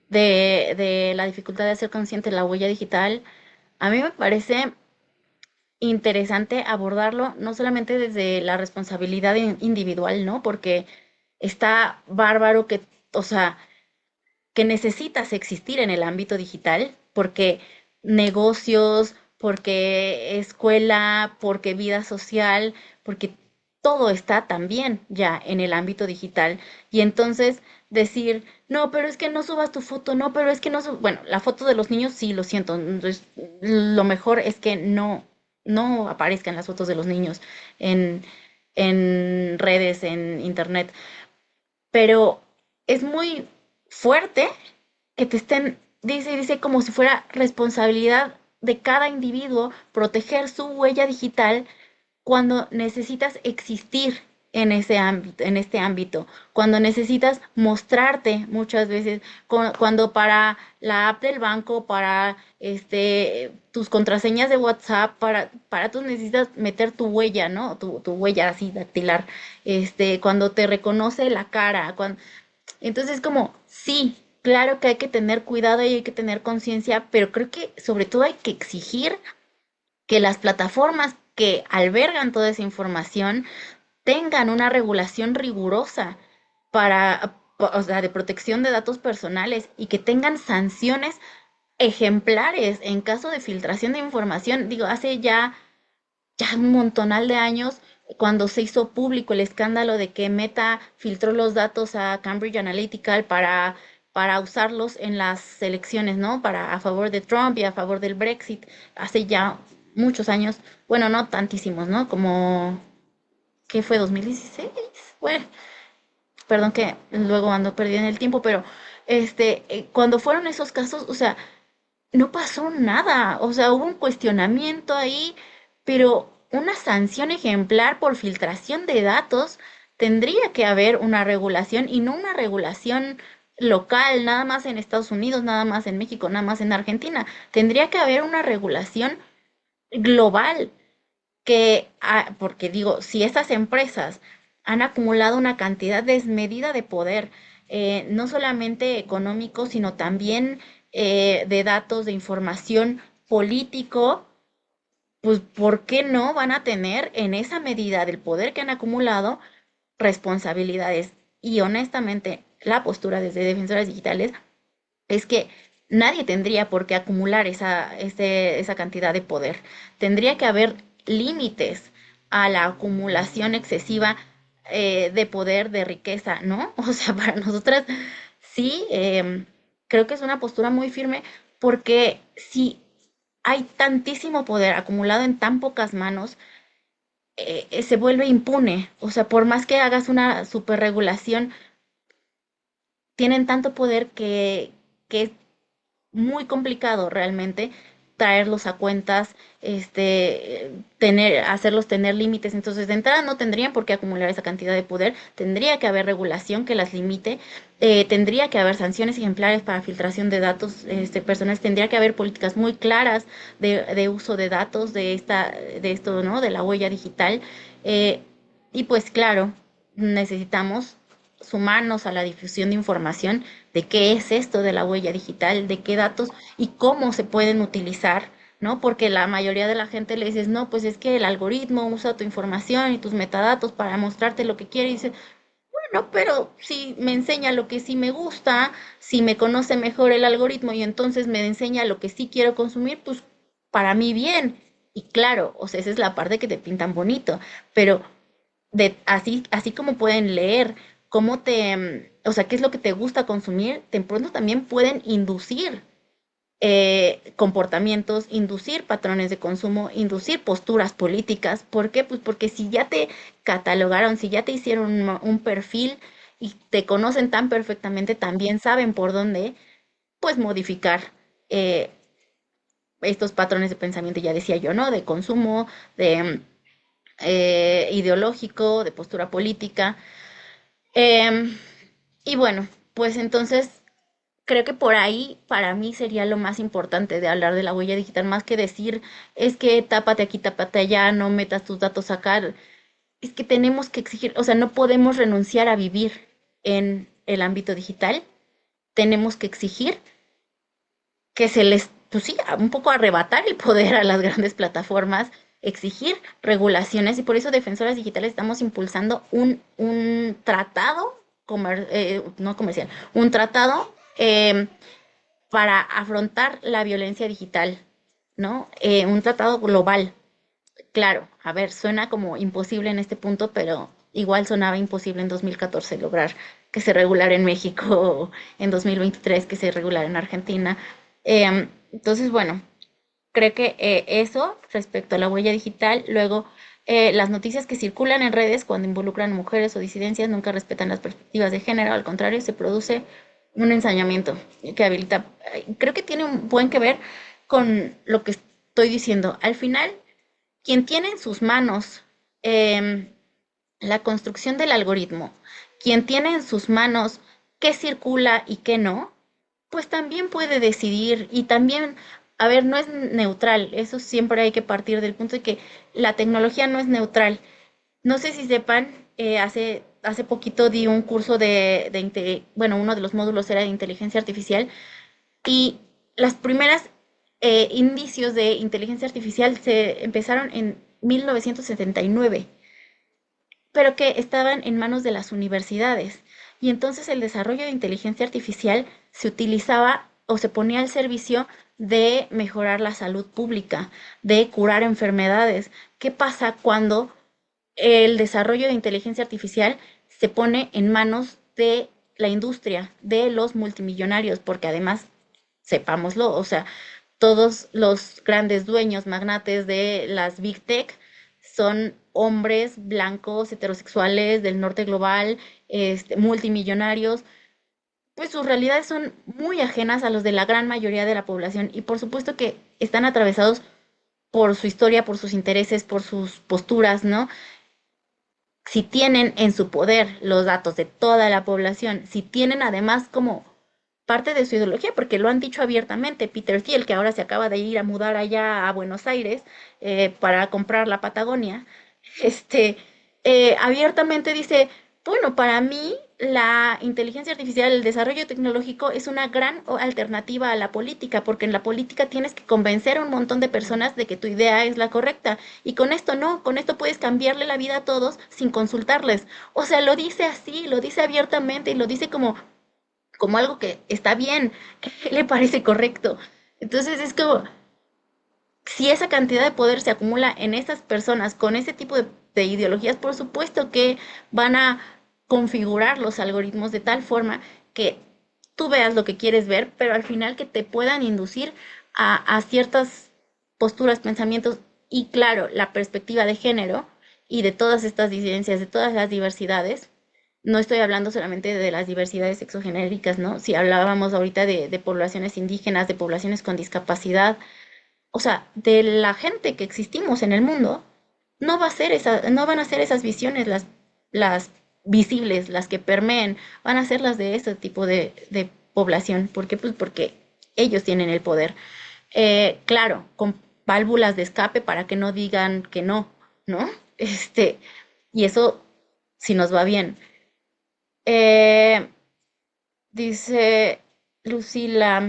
S3: de la dificultad de hacer consciente la huella digital, a mí me parece interesante abordarlo no solamente desde la responsabilidad individual, ¿no? Porque está bárbaro que, o sea, que necesitas existir en el ámbito digital, porque negocios, porque escuela, porque vida social, porque todo está también ya en el ámbito digital. Y entonces decir, no, pero es que no subas tu foto, no, pero es que no bueno, la foto de los niños sí, lo siento. Entonces, lo mejor es que no aparezcan las fotos de los niños en, en redes, en internet. Pero es muy fuerte que te estén, dice como si fuera responsabilidad de cada individuo proteger su huella digital cuando necesitas existir en ese ámbito, en este ámbito, cuando necesitas mostrarte muchas veces, cuando para la app del banco, para tus contraseñas de WhatsApp, para tú necesitas meter tu huella, ¿no? Tu huella así dactilar, cuando te reconoce la cara, entonces, como, sí, claro que hay que tener cuidado y hay que tener conciencia, pero creo que sobre todo hay que exigir que las plataformas que albergan toda esa información tengan una regulación rigurosa o sea, de protección de datos personales y que tengan sanciones ejemplares en caso de filtración de información. Digo, hace ya un montonal de años, cuando se hizo público el escándalo de que Meta filtró los datos a Cambridge Analytica para usarlos en las elecciones, ¿no? A favor de Trump y a favor del Brexit, hace ya muchos años, bueno, no tantísimos, ¿no? Como, ¿qué fue? ¿2016? Bueno, perdón que luego ando perdida en el tiempo, pero cuando fueron esos casos, o sea, no pasó nada, o sea, hubo un cuestionamiento ahí, pero una sanción ejemplar por filtración de datos, tendría que haber una regulación y no una regulación local, nada más en Estados Unidos, nada más en México, nada más en Argentina. Tendría que haber una regulación global porque digo, si estas empresas han acumulado una cantidad desmedida de poder, no solamente económico, sino también de datos, de información político, pues ¿por qué no van a tener en esa medida del poder que han acumulado responsabilidades? Y honestamente, la postura desde defensoras digitales es que nadie tendría por qué acumular esa cantidad de poder. Tendría que haber límites a la acumulación excesiva de poder, de riqueza, ¿no? O sea, para nosotras sí, creo que es una postura muy firme porque si hay tantísimo poder acumulado en tan pocas manos, se vuelve impune. O sea, por más que hagas una superregulación, tienen tanto poder que es muy complicado realmente traerlos a cuentas, hacerlos tener límites. Entonces, de entrada no tendrían por qué acumular esa cantidad de poder, tendría que haber regulación que las limite, tendría que haber sanciones ejemplares para filtración de datos personales, tendría que haber políticas muy claras de uso de datos, de esto, ¿no? De la huella digital. eh, y pues claro, necesitamos sumarnos a la difusión de información de qué es esto de la huella digital, de qué datos y cómo se pueden utilizar, ¿no? Porque la mayoría de la gente le dices, no, pues es que el algoritmo usa tu información y tus metadatos para mostrarte lo que quiere y dice, bueno, pero si me enseña lo que sí me gusta, si me conoce mejor el algoritmo y entonces me enseña lo que sí quiero consumir, pues para mí bien. Y claro, o sea, esa es la parte que te pintan bonito, pero así como pueden leer cómo o sea, qué es lo que te gusta consumir, de pronto también pueden inducir comportamientos, inducir patrones de consumo, inducir posturas políticas. ¿Por qué? Pues porque si ya te catalogaron, si ya te hicieron un perfil y te conocen tan perfectamente, también saben por dónde, pues modificar eh, estos patrones de pensamiento, ya decía yo, ¿no? De consumo, de ideológico, de postura política. Em, y bueno, pues entonces creo que por ahí para mí sería lo más importante de hablar de la huella digital, más que decir, es que tápate aquí, tápate allá, no metas tus datos acá. Es que tenemos que exigir, o sea, no podemos renunciar a vivir en el ámbito digital, tenemos que exigir que se les, pues sí, un poco arrebatar el poder a las grandes plataformas, exigir regulaciones y por eso Defensoras Digitales estamos impulsando un tratado, no comercial, un tratado para afrontar la violencia digital, ¿no? Un tratado global. Claro, a ver, suena como imposible en este punto, pero igual sonaba imposible en 2014 lograr que se regulara en México, en 2023 que se regulara en Argentina. Entonces, bueno, creo que eso respecto a la huella digital. Luego, las noticias que circulan en redes cuando involucran mujeres o disidencias nunca respetan las perspectivas de género, al contrario, se produce un ensañamiento que habilita. Creo que tiene un buen que ver con lo que estoy diciendo. Al final, quien tiene en sus manos eh, la construcción del algoritmo, quien tiene en sus manos qué circula y qué no, pues también puede decidir y también, a ver, no es neutral, eso siempre hay que partir del punto de que la tecnología no es neutral. No sé si sepan, hace poquito di un curso bueno, uno de los módulos era de inteligencia artificial y las primeras indicios de inteligencia artificial se empezaron en 1979, pero que estaban en manos de las universidades. Y entonces el desarrollo de inteligencia artificial se utilizaba o se ponía al servicio de mejorar la salud pública, de curar enfermedades. ¿Qué pasa cuando el desarrollo de inteligencia artificial se pone en manos de la industria, de los multimillonarios? Porque además, sepámoslo, o sea, todos los grandes dueños, magnates de las Big Tech son hombres blancos, heterosexuales del norte global, multimillonarios, pues sus realidades son muy ajenas a los de la gran mayoría de la población y por supuesto que están atravesados por su historia, por sus intereses, por sus posturas, ¿no? Si tienen en su poder los datos de toda la población, si tienen además como parte de su ideología, porque lo han dicho abiertamente, Peter Thiel, que ahora se acaba de ir a mudar allá a Buenos Aires para comprar la Patagonia, este, abiertamente dice, bueno, para mí la inteligencia artificial, el desarrollo tecnológico es una gran alternativa a la política, porque en la política tienes que convencer a un montón de personas de que tu idea es la correcta, y con esto no, con esto puedes cambiarle la vida a todos sin consultarles. O sea, lo dice así, lo dice abiertamente y lo dice como algo que está bien, que le parece correcto. Entonces es como, si esa cantidad de poder se acumula en esas personas con ese tipo de ideologías, por supuesto que van a configurar los algoritmos de tal forma que tú veas lo que quieres ver, pero al final que te puedan inducir a ciertas posturas, pensamientos y claro, la perspectiva de género y de todas estas disidencias, de todas las diversidades. No estoy hablando solamente de las diversidades sexogenéricas, ¿no? Si hablábamos ahorita de poblaciones indígenas, de poblaciones con discapacidad, o sea, de la gente que existimos en el mundo, no van a ser esas visiones las visibles, las que permeen, van a ser las de ese tipo de población. ¿Por qué? Pues porque ellos tienen el poder. Claro, con válvulas de escape para que no digan que no, ¿no? Y eso si nos va bien. Eh, Dice Lucila,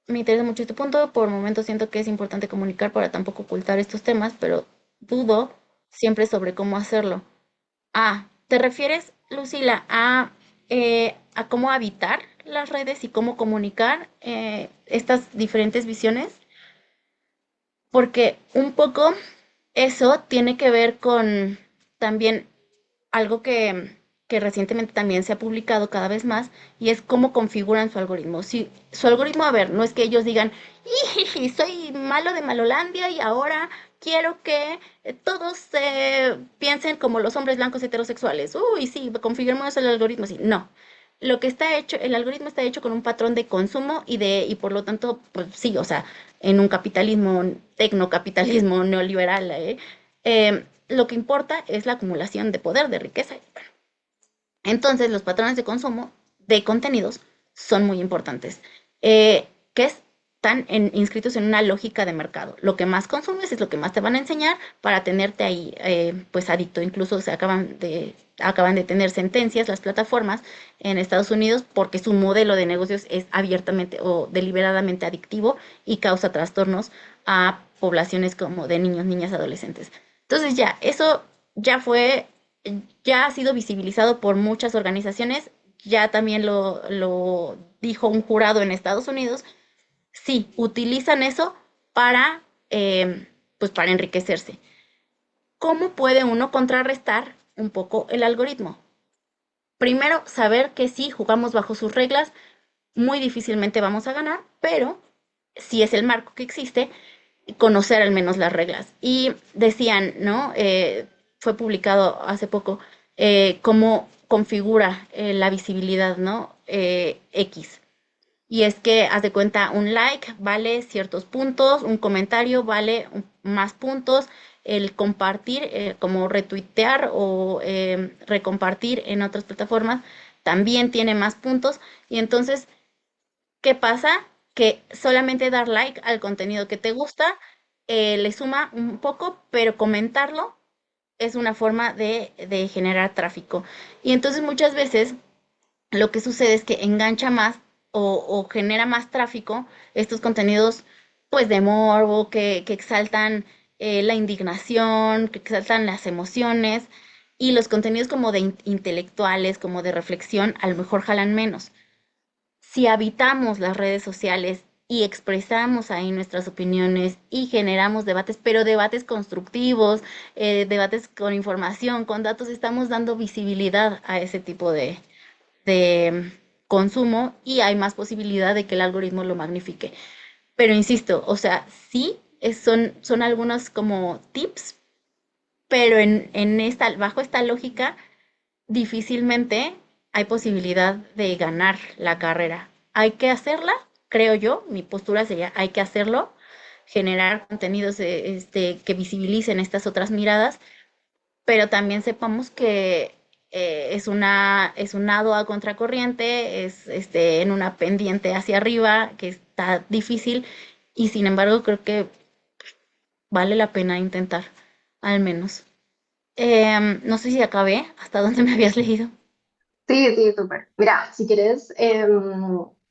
S3: me interesa mucho este punto, por momentos siento que es importante comunicar para tampoco ocultar estos temas, pero dudo siempre sobre cómo hacerlo. Ah, ¿te refieres, Lucila, a cómo habitar las redes y cómo comunicar estas diferentes visiones? Porque un poco eso tiene que ver con también algo que recientemente también se ha publicado cada vez más y es cómo configuran su algoritmo. Si su algoritmo, a ver, no es que ellos digan, "Ijiji, soy malo de Malolandia y ahora quiero que todos piensen como los hombres blancos heterosexuales. Uy, sí, configuremos el algoritmo así. No. Lo que está hecho, el algoritmo está hecho con un patrón de consumo y por lo tanto, pues sí, o sea, en un capitalismo, tecnocapitalismo neoliberal, lo que importa es la acumulación de poder, de riqueza. Entonces, los patrones de consumo de contenidos son muy importantes, que están inscritos en una lógica de mercado. Lo que más consumes es lo que más te van a enseñar para tenerte ahí, pues adicto. Incluso acaban de tener sentencias las plataformas en Estados Unidos porque su modelo de negocios es abiertamente o deliberadamente adictivo y causa trastornos a poblaciones como de niños, niñas, adolescentes. Entonces ya, eso ya fue ya ha sido visibilizado por muchas organizaciones, ya también lo dijo un jurado en Estados Unidos, sí, utilizan eso para, pues para enriquecerse. ¿Cómo puede uno contrarrestar un poco el algoritmo? Primero, saber que si jugamos bajo sus reglas, muy difícilmente vamos a ganar, pero si es el marco que existe, conocer al menos las reglas. Y decían, ¿no? Fue publicado hace poco cómo configura la visibilidad, ¿no? X. Y es que, haz de cuenta, un like vale ciertos puntos, un comentario vale más puntos, el compartir, como retuitear o recompartir en otras plataformas, también tiene más puntos. Y entonces, ¿qué pasa? Que solamente dar like al contenido que te gusta le suma un poco, pero comentarlo es una forma de generar tráfico. Y entonces muchas veces lo que sucede es que engancha más o genera más tráfico estos contenidos pues de morbo, que exaltan la indignación, que exaltan las emociones y los contenidos como de intelectuales, como de reflexión, a lo mejor jalan menos. Si habitamos las redes sociales y expresamos ahí nuestras opiniones y generamos debates, pero debates constructivos, debates con información, con datos, estamos dando visibilidad a ese tipo de consumo y hay más posibilidad de que el algoritmo lo magnifique. Pero insisto, o sea, sí, son algunos como tips, pero bajo esta lógica difícilmente hay posibilidad de ganar la carrera. Hay que hacerla, creo yo, mi postura sería, hay que hacerlo, generar contenidos que visibilicen estas otras miradas, pero también sepamos que es un nado a contracorriente, es en una pendiente hacia arriba, que está difícil, y sin embargo creo que vale la pena intentar, al menos. No sé si acabé, hasta dónde me habías leído.
S1: Sí, sí, súper. Mira, si querés,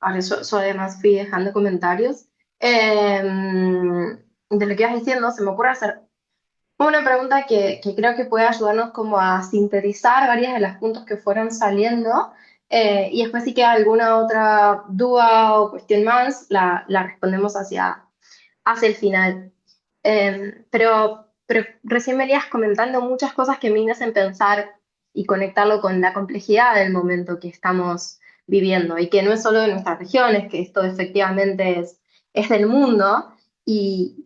S1: ahora yo además fui dejando comentarios. De lo que ibas diciendo, se me ocurre hacer una pregunta que creo que puede ayudarnos como a sintetizar varias de las puntos que fueron saliendo. Y después si queda alguna otra duda o cuestión más, la respondemos hacia el final. Pero recién venías comentando muchas cosas que me hacen pensar y conectarlo con la complejidad del momento que estamos viviendo y que no es solo de nuestras regiones, que esto efectivamente es del mundo. Y,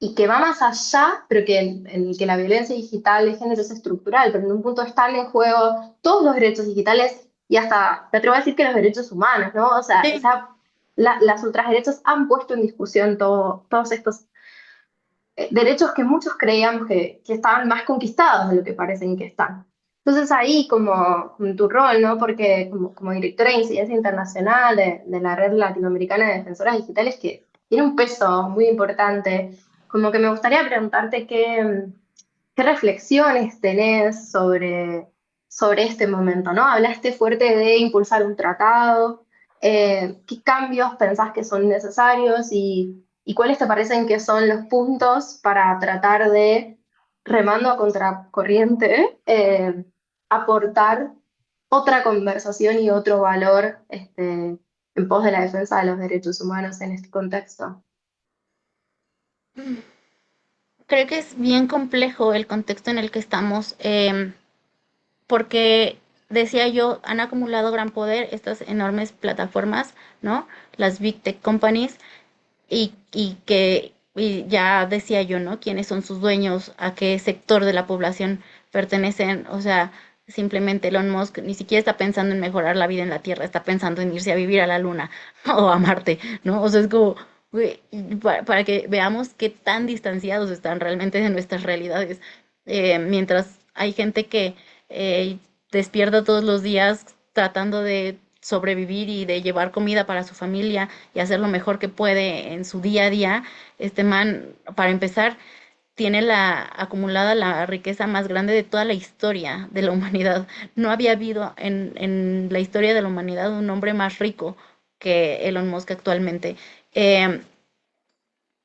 S1: y que va más allá, pero que en el que la violencia digital de género es estructural, pero en un punto están en juego todos los derechos digitales y hasta, me atrevo a decir que los derechos humanos, ¿no? O sea,
S3: Sí,
S1: las ultraderechas han puesto en discusión todos estos derechos que muchos creíamos que estaban más conquistados de lo que parecen que están. Entonces ahí como en tu rol, ¿no? Porque como directora de incidencia internacional de la Red Latinoamericana de Defensoras Digitales, que tiene un peso muy importante, como que me gustaría preguntarte qué reflexiones tenés sobre este momento, ¿no? Hablaste fuerte de impulsar un tratado, ¿qué cambios pensás que son necesarios y cuáles te parecen que son los puntos para tratar de, remando a contracorriente, aportar otra conversación y otro valor en pos de la defensa de los derechos humanos en este contexto?
S3: creo que es bien complejo el contexto en el que estamos, porque decía yo, han acumulado gran poder estas enormes plataformas, ¿no? Las Big Tech Companies, y ya decía yo, ¿no? ¿Quiénes son sus dueños? ¿A qué sector de la población pertenecen? O sea, simplemente Elon Musk ni siquiera está pensando en mejorar la vida en la Tierra, está pensando en irse a vivir a la Luna o a Marte, ¿no? O sea, es como, güey, para que veamos qué tan distanciados están realmente de nuestras realidades. Mientras hay gente que eh, despierta todos los días tratando de sobrevivir y de llevar comida para su familia y hacer lo mejor que puede en su día a día, este man, para empezar, tiene acumulada la riqueza más grande de toda la historia de la humanidad. No había habido en la historia de la humanidad un hombre más rico que Elon Musk actualmente. Eh,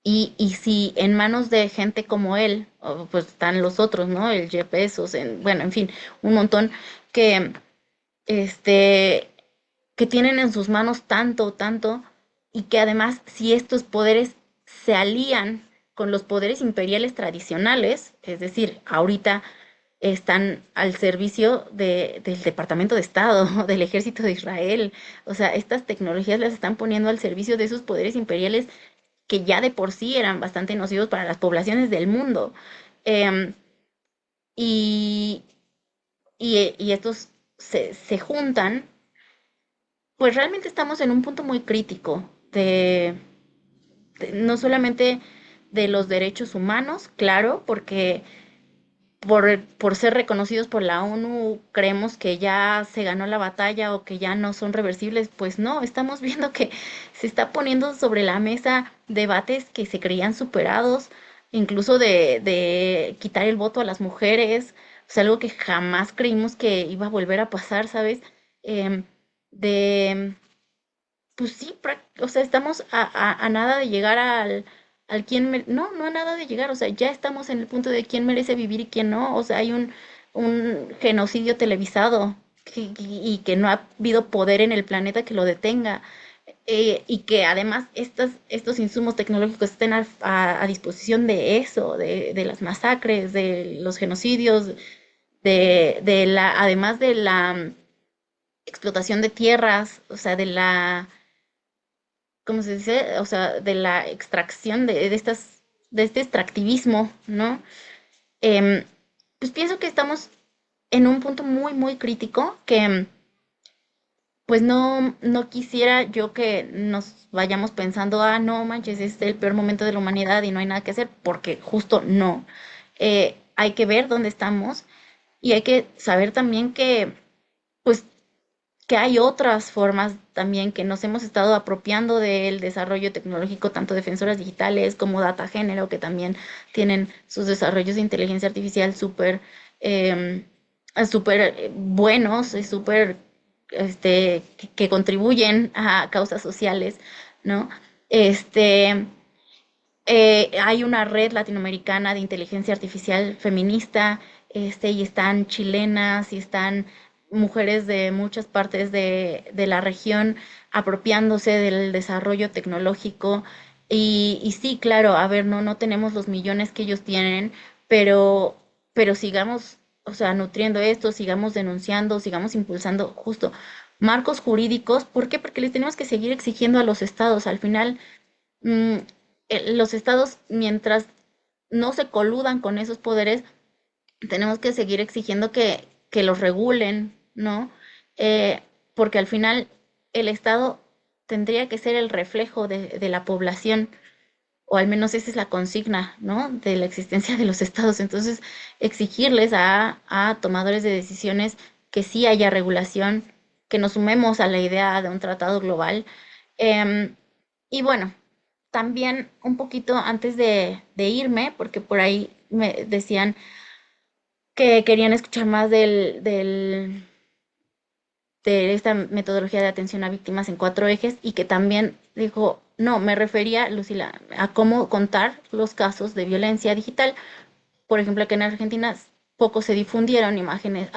S3: y si en manos de gente como él, pues están los otros, ¿no? El Jeff Bezos, bueno, en fin, un montón que, este, que tienen en sus manos tanto, tanto, y que además, si estos poderes se alían con los poderes imperiales tradicionales, es decir, ahorita están al servicio del Departamento de Estado, del Ejército de Israel, o sea, estas tecnologías las están poniendo al servicio de esos poderes imperiales que ya de por sí eran bastante nocivos para las poblaciones del mundo. Em, y, y estos se juntan, pues realmente estamos en un punto muy crítico no solamente de los derechos humanos, claro, porque por ser reconocidos por la ONU creemos que ya se ganó la batalla o que ya no son reversibles, pues no, estamos viendo que se está poniendo sobre la mesa debates que se creían superados, incluso de quitar el voto a las mujeres, o sea, algo que jamás creímos que iba a volver a pasar, ¿sabes? Em, de pues sí, o sea, estamos a nada de llegar al no, no a nada de llegar, o sea, ya estamos en el punto de quién merece vivir y quién no, o sea, hay un genocidio televisado y que no ha habido poder en el planeta que lo detenga, y que además estos insumos tecnológicos estén a disposición de eso, de las masacres, de los genocidios, además de la explotación de tierras, o sea, de la ¿cómo se dice? O sea, de la extracción de este extractivismo, ¿no? Em, pues pienso que estamos en un punto muy, muy crítico que pues no quisiera yo que nos vayamos pensando, ah, no manches, es el peor momento de la humanidad y no hay nada que hacer, porque justo no. Hay que ver dónde estamos y hay que saber también que, pues, que hay otras formas también que nos hemos estado apropiando del desarrollo tecnológico, tanto defensoras digitales como data género, que también tienen sus desarrollos de inteligencia artificial eh, súper buenos y súper que contribuyen a causas sociales, ¿no? Este, hay una red latinoamericana de inteligencia artificial feminista, y están chilenas y están mujeres de muchas partes de la región apropiándose del desarrollo tecnológico. Y sí, claro, a ver, no tenemos los millones que ellos tienen, pero sigamos, o sea, nutriendo esto, sigamos denunciando, sigamos impulsando justo marcos jurídicos. ¿Por qué? Porque les tenemos que seguir exigiendo a los estados. Al final, mm, los estados, mientras no se coludan con esos poderes, tenemos que seguir exigiendo que los regulen, ¿no? Eh, Porque al final el Estado tendría que ser el reflejo de la población, o al menos esa es la consigna, ¿no? De la existencia de los estados. Entonces, exigirles a tomadores de decisiones que sí haya regulación, que nos sumemos a la idea de un tratado global. Eh, y bueno, también un poquito antes de irme, porque por ahí me decían que querían escuchar más de esta metodología de atención a víctimas en 4 ejes y que también dijo, no, me refería, Lucila, a cómo contar los casos de violencia digital. Por ejemplo, que en Argentina hace poco se difundieron imágenes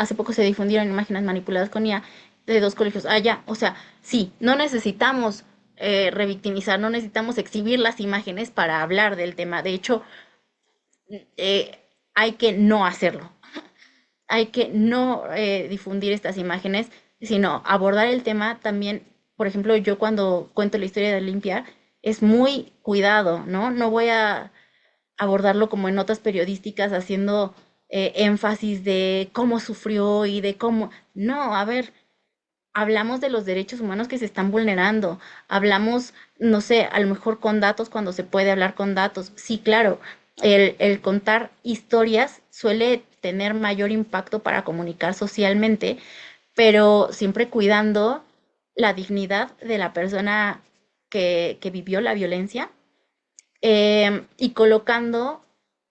S3: manipuladas con IA de 2 colegios allá. O sea, sí, no necesitamos revictimizar, no necesitamos exhibir las imágenes para hablar del tema. De hecho, eh, hay que no hacerlo, hay que no difundir estas imágenes, sino abordar el tema también. Por ejemplo, yo cuando cuento la historia de Olimpia, es muy cuidado, ¿no? No voy a abordarlo como en notas periodísticas haciendo énfasis de cómo sufrió y de cómo... No, a ver, hablamos de los derechos humanos que se están vulnerando, hablamos, no sé, a lo mejor con datos cuando se puede hablar con datos. Sí, claro, el contar historias suele tener mayor impacto para comunicar socialmente, pero siempre cuidando la dignidad de la persona que vivió la violencia, y colocando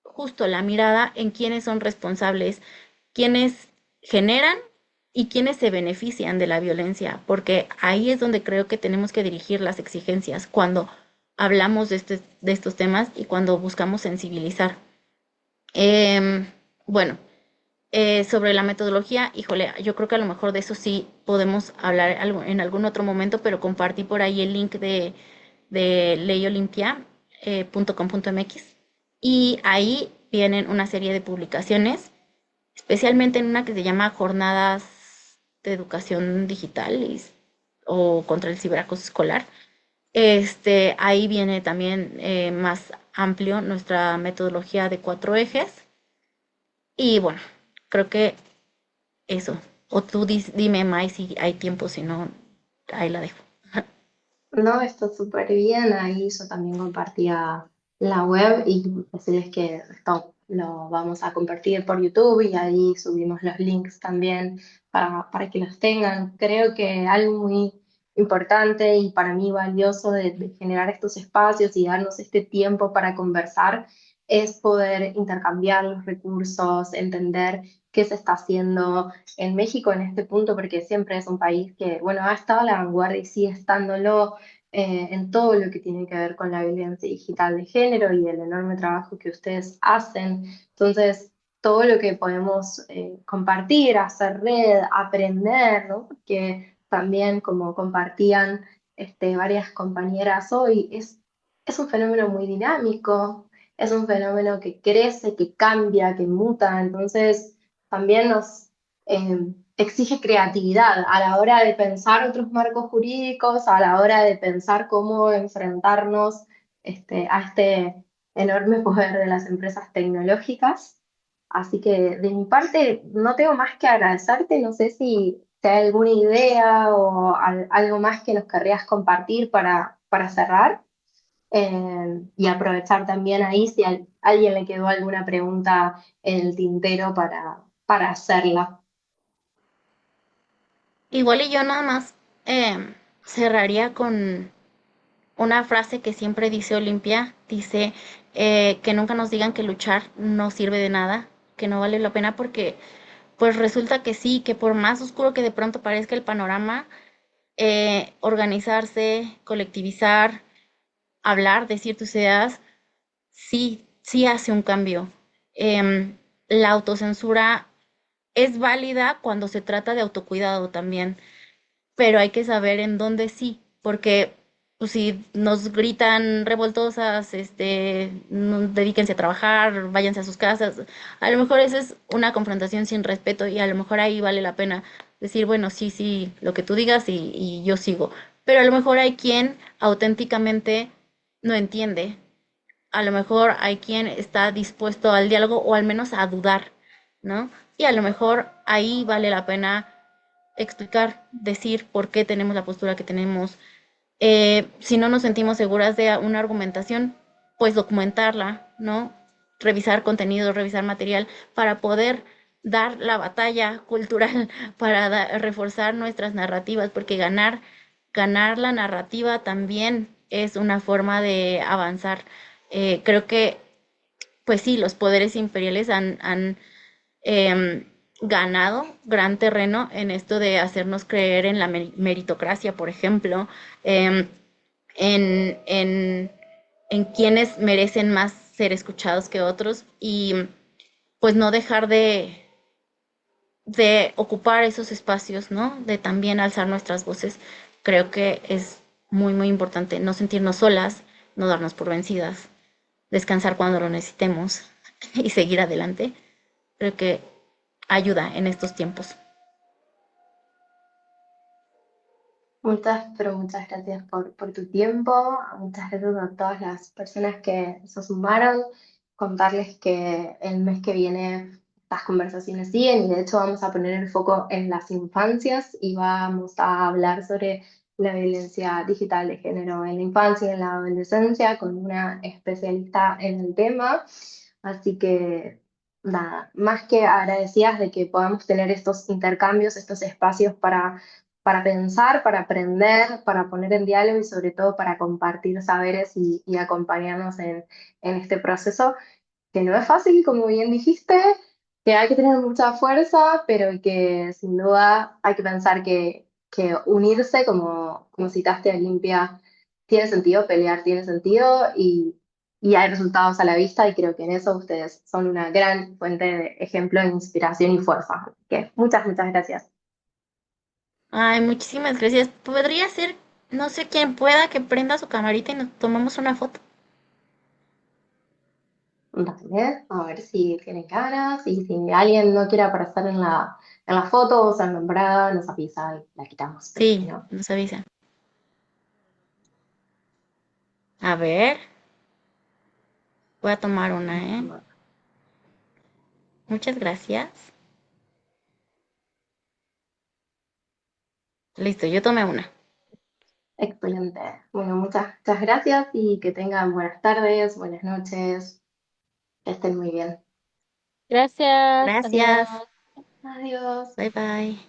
S3: justo la mirada en quiénes son responsables, quiénes generan y quiénes se benefician de la violencia, porque ahí es donde creo que tenemos que dirigir las exigencias cuando hablamos de estos temas y cuando buscamos sensibilizar. Eh, bueno, sobre la metodología, híjole, yo creo que a lo mejor de eso sí podemos hablar en algún otro momento, pero compartí por ahí el link de leyolimpia.com.mx y ahí vienen una serie de publicaciones, especialmente en una que se llama Jornadas de Educación Digital o contra el ciberacoso escolar. Ahí viene también más amplio nuestra metodología de 4 ejes y bueno, creo que eso. O tú dime más si hay tiempo, si no, ahí la dejo.
S1: No, está súper bien. Ahí yo también compartía la web y decirles que esto lo vamos a compartir por YouTube y ahí subimos los links también para que los tengan. Creo que algo muy importante y para mí valioso de generar estos espacios y darnos este tiempo para conversar es poder intercambiar los recursos, entender qué se está haciendo en México en este punto, porque siempre es un país que, bueno, ha estado a la vanguardia y sigue estándolo en todo lo que tiene que ver con la violencia digital de género y el enorme trabajo que ustedes hacen. Entonces, todo lo que podemos compartir, hacer red, aprender, ¿no? Porque también, como compartían varias compañeras hoy, es un fenómeno muy dinámico, es un fenómeno que crece, que cambia, que muta. Entonces, también nos exige creatividad a la hora de pensar otros marcos jurídicos, a la hora de pensar cómo enfrentarnos a este enorme poder de las empresas tecnológicas. Así que de mi parte no tengo más que agradecerte, no sé si hay alguna idea o algo más que nos querrías compartir para cerrar. Y aprovechar también ahí si a alguien le quedó alguna pregunta en el tintero para hacerla.
S3: Igual y yo nada más cerraría con una frase que siempre dice Olimpia, dice que nunca nos digan que luchar no sirve de nada, que no vale la pena porque pues resulta que sí, que por más oscuro que de pronto parezca el panorama, organizarse, colectivizar, hablar, decir tus ideas, sí, sí hace un cambio. La autocensura es válida cuando se trata de autocuidado también, pero hay que saber en dónde sí, porque pues, si nos gritan revoltosas, no, dedíquense a trabajar, váyanse a sus casas, a lo mejor esa es una confrontación sin respeto y a lo mejor ahí vale la pena decir, bueno, sí, sí, lo que tú digas y yo sigo, pero a lo mejor hay quien auténticamente no entiende a lo mejor hay quien está dispuesto al diálogo o al menos a dudar, ¿no? Y a lo mejor ahí vale la pena explicar, decir por qué tenemos la postura que tenemos. Si no nos sentimos seguras de una argumentación, pues documentarla, ¿no? Revisar contenido, revisar material para poder dar la batalla cultural, para reforzar nuestras narrativas, porque ganar la narrativa también es una forma de avanzar. Creo que, pues sí, los poderes imperiales han eh, ganado gran terreno en esto de hacernos creer en la meritocracia, por ejemplo, eh, en, en, en quienes merecen más ser escuchados que otros y pues no dejar de ocupar esos espacios, ¿no? De también alzar nuestras voces. Creo que es muy, muy importante no sentirnos solas, no darnos por vencidas, descansar cuando lo necesitemos y seguir adelante. Creo que ayuda en estos tiempos.
S1: Muchas, pero muchas gracias por tu tiempo. Muchas gracias a todas las personas que se sumaron. Contarles que el mes que viene estas conversaciones siguen y de hecho vamos a poner el foco en las infancias y vamos a hablar sobre la violencia digital de género en la infancia y en la adolescencia con una especialista en el tema. Así que nada, más que agradecidas de que podamos tener estos intercambios, estos espacios para pensar, para aprender, para poner en diálogo y sobre todo para compartir saberes y acompañarnos en este proceso, que no es fácil, como bien dijiste, que hay que tener mucha fuerza, pero que sin duda hay que pensar que unirse, como citaste a Olimpia, tiene sentido, pelear tiene sentido y hay resultados a la vista y creo que en eso ustedes son una gran fuente de ejemplo, de inspiración y fuerza. Así que muchas, muchas gracias.
S3: Ay, muchísimas gracias. Podría ser, no sé quién pueda que prenda su camarita y nos tomamos una foto.
S1: Dale, a ver si tienen ganas y si alguien no quiere aparecer en la foto o ser nombrada, nos avisa y la quitamos, pero si
S3: Sí,
S1: no.
S3: nos avisa. A ver, voy a tomar una, ¿eh? Muchas gracias. Listo, yo tomé una.
S1: Excelente. Bueno, muchas, muchas gracias y que tengan buenas tardes, buenas noches, que estén muy bien.
S2: Gracias, adiós.
S3: Gracias.
S1: Adiós.
S3: Bye bye.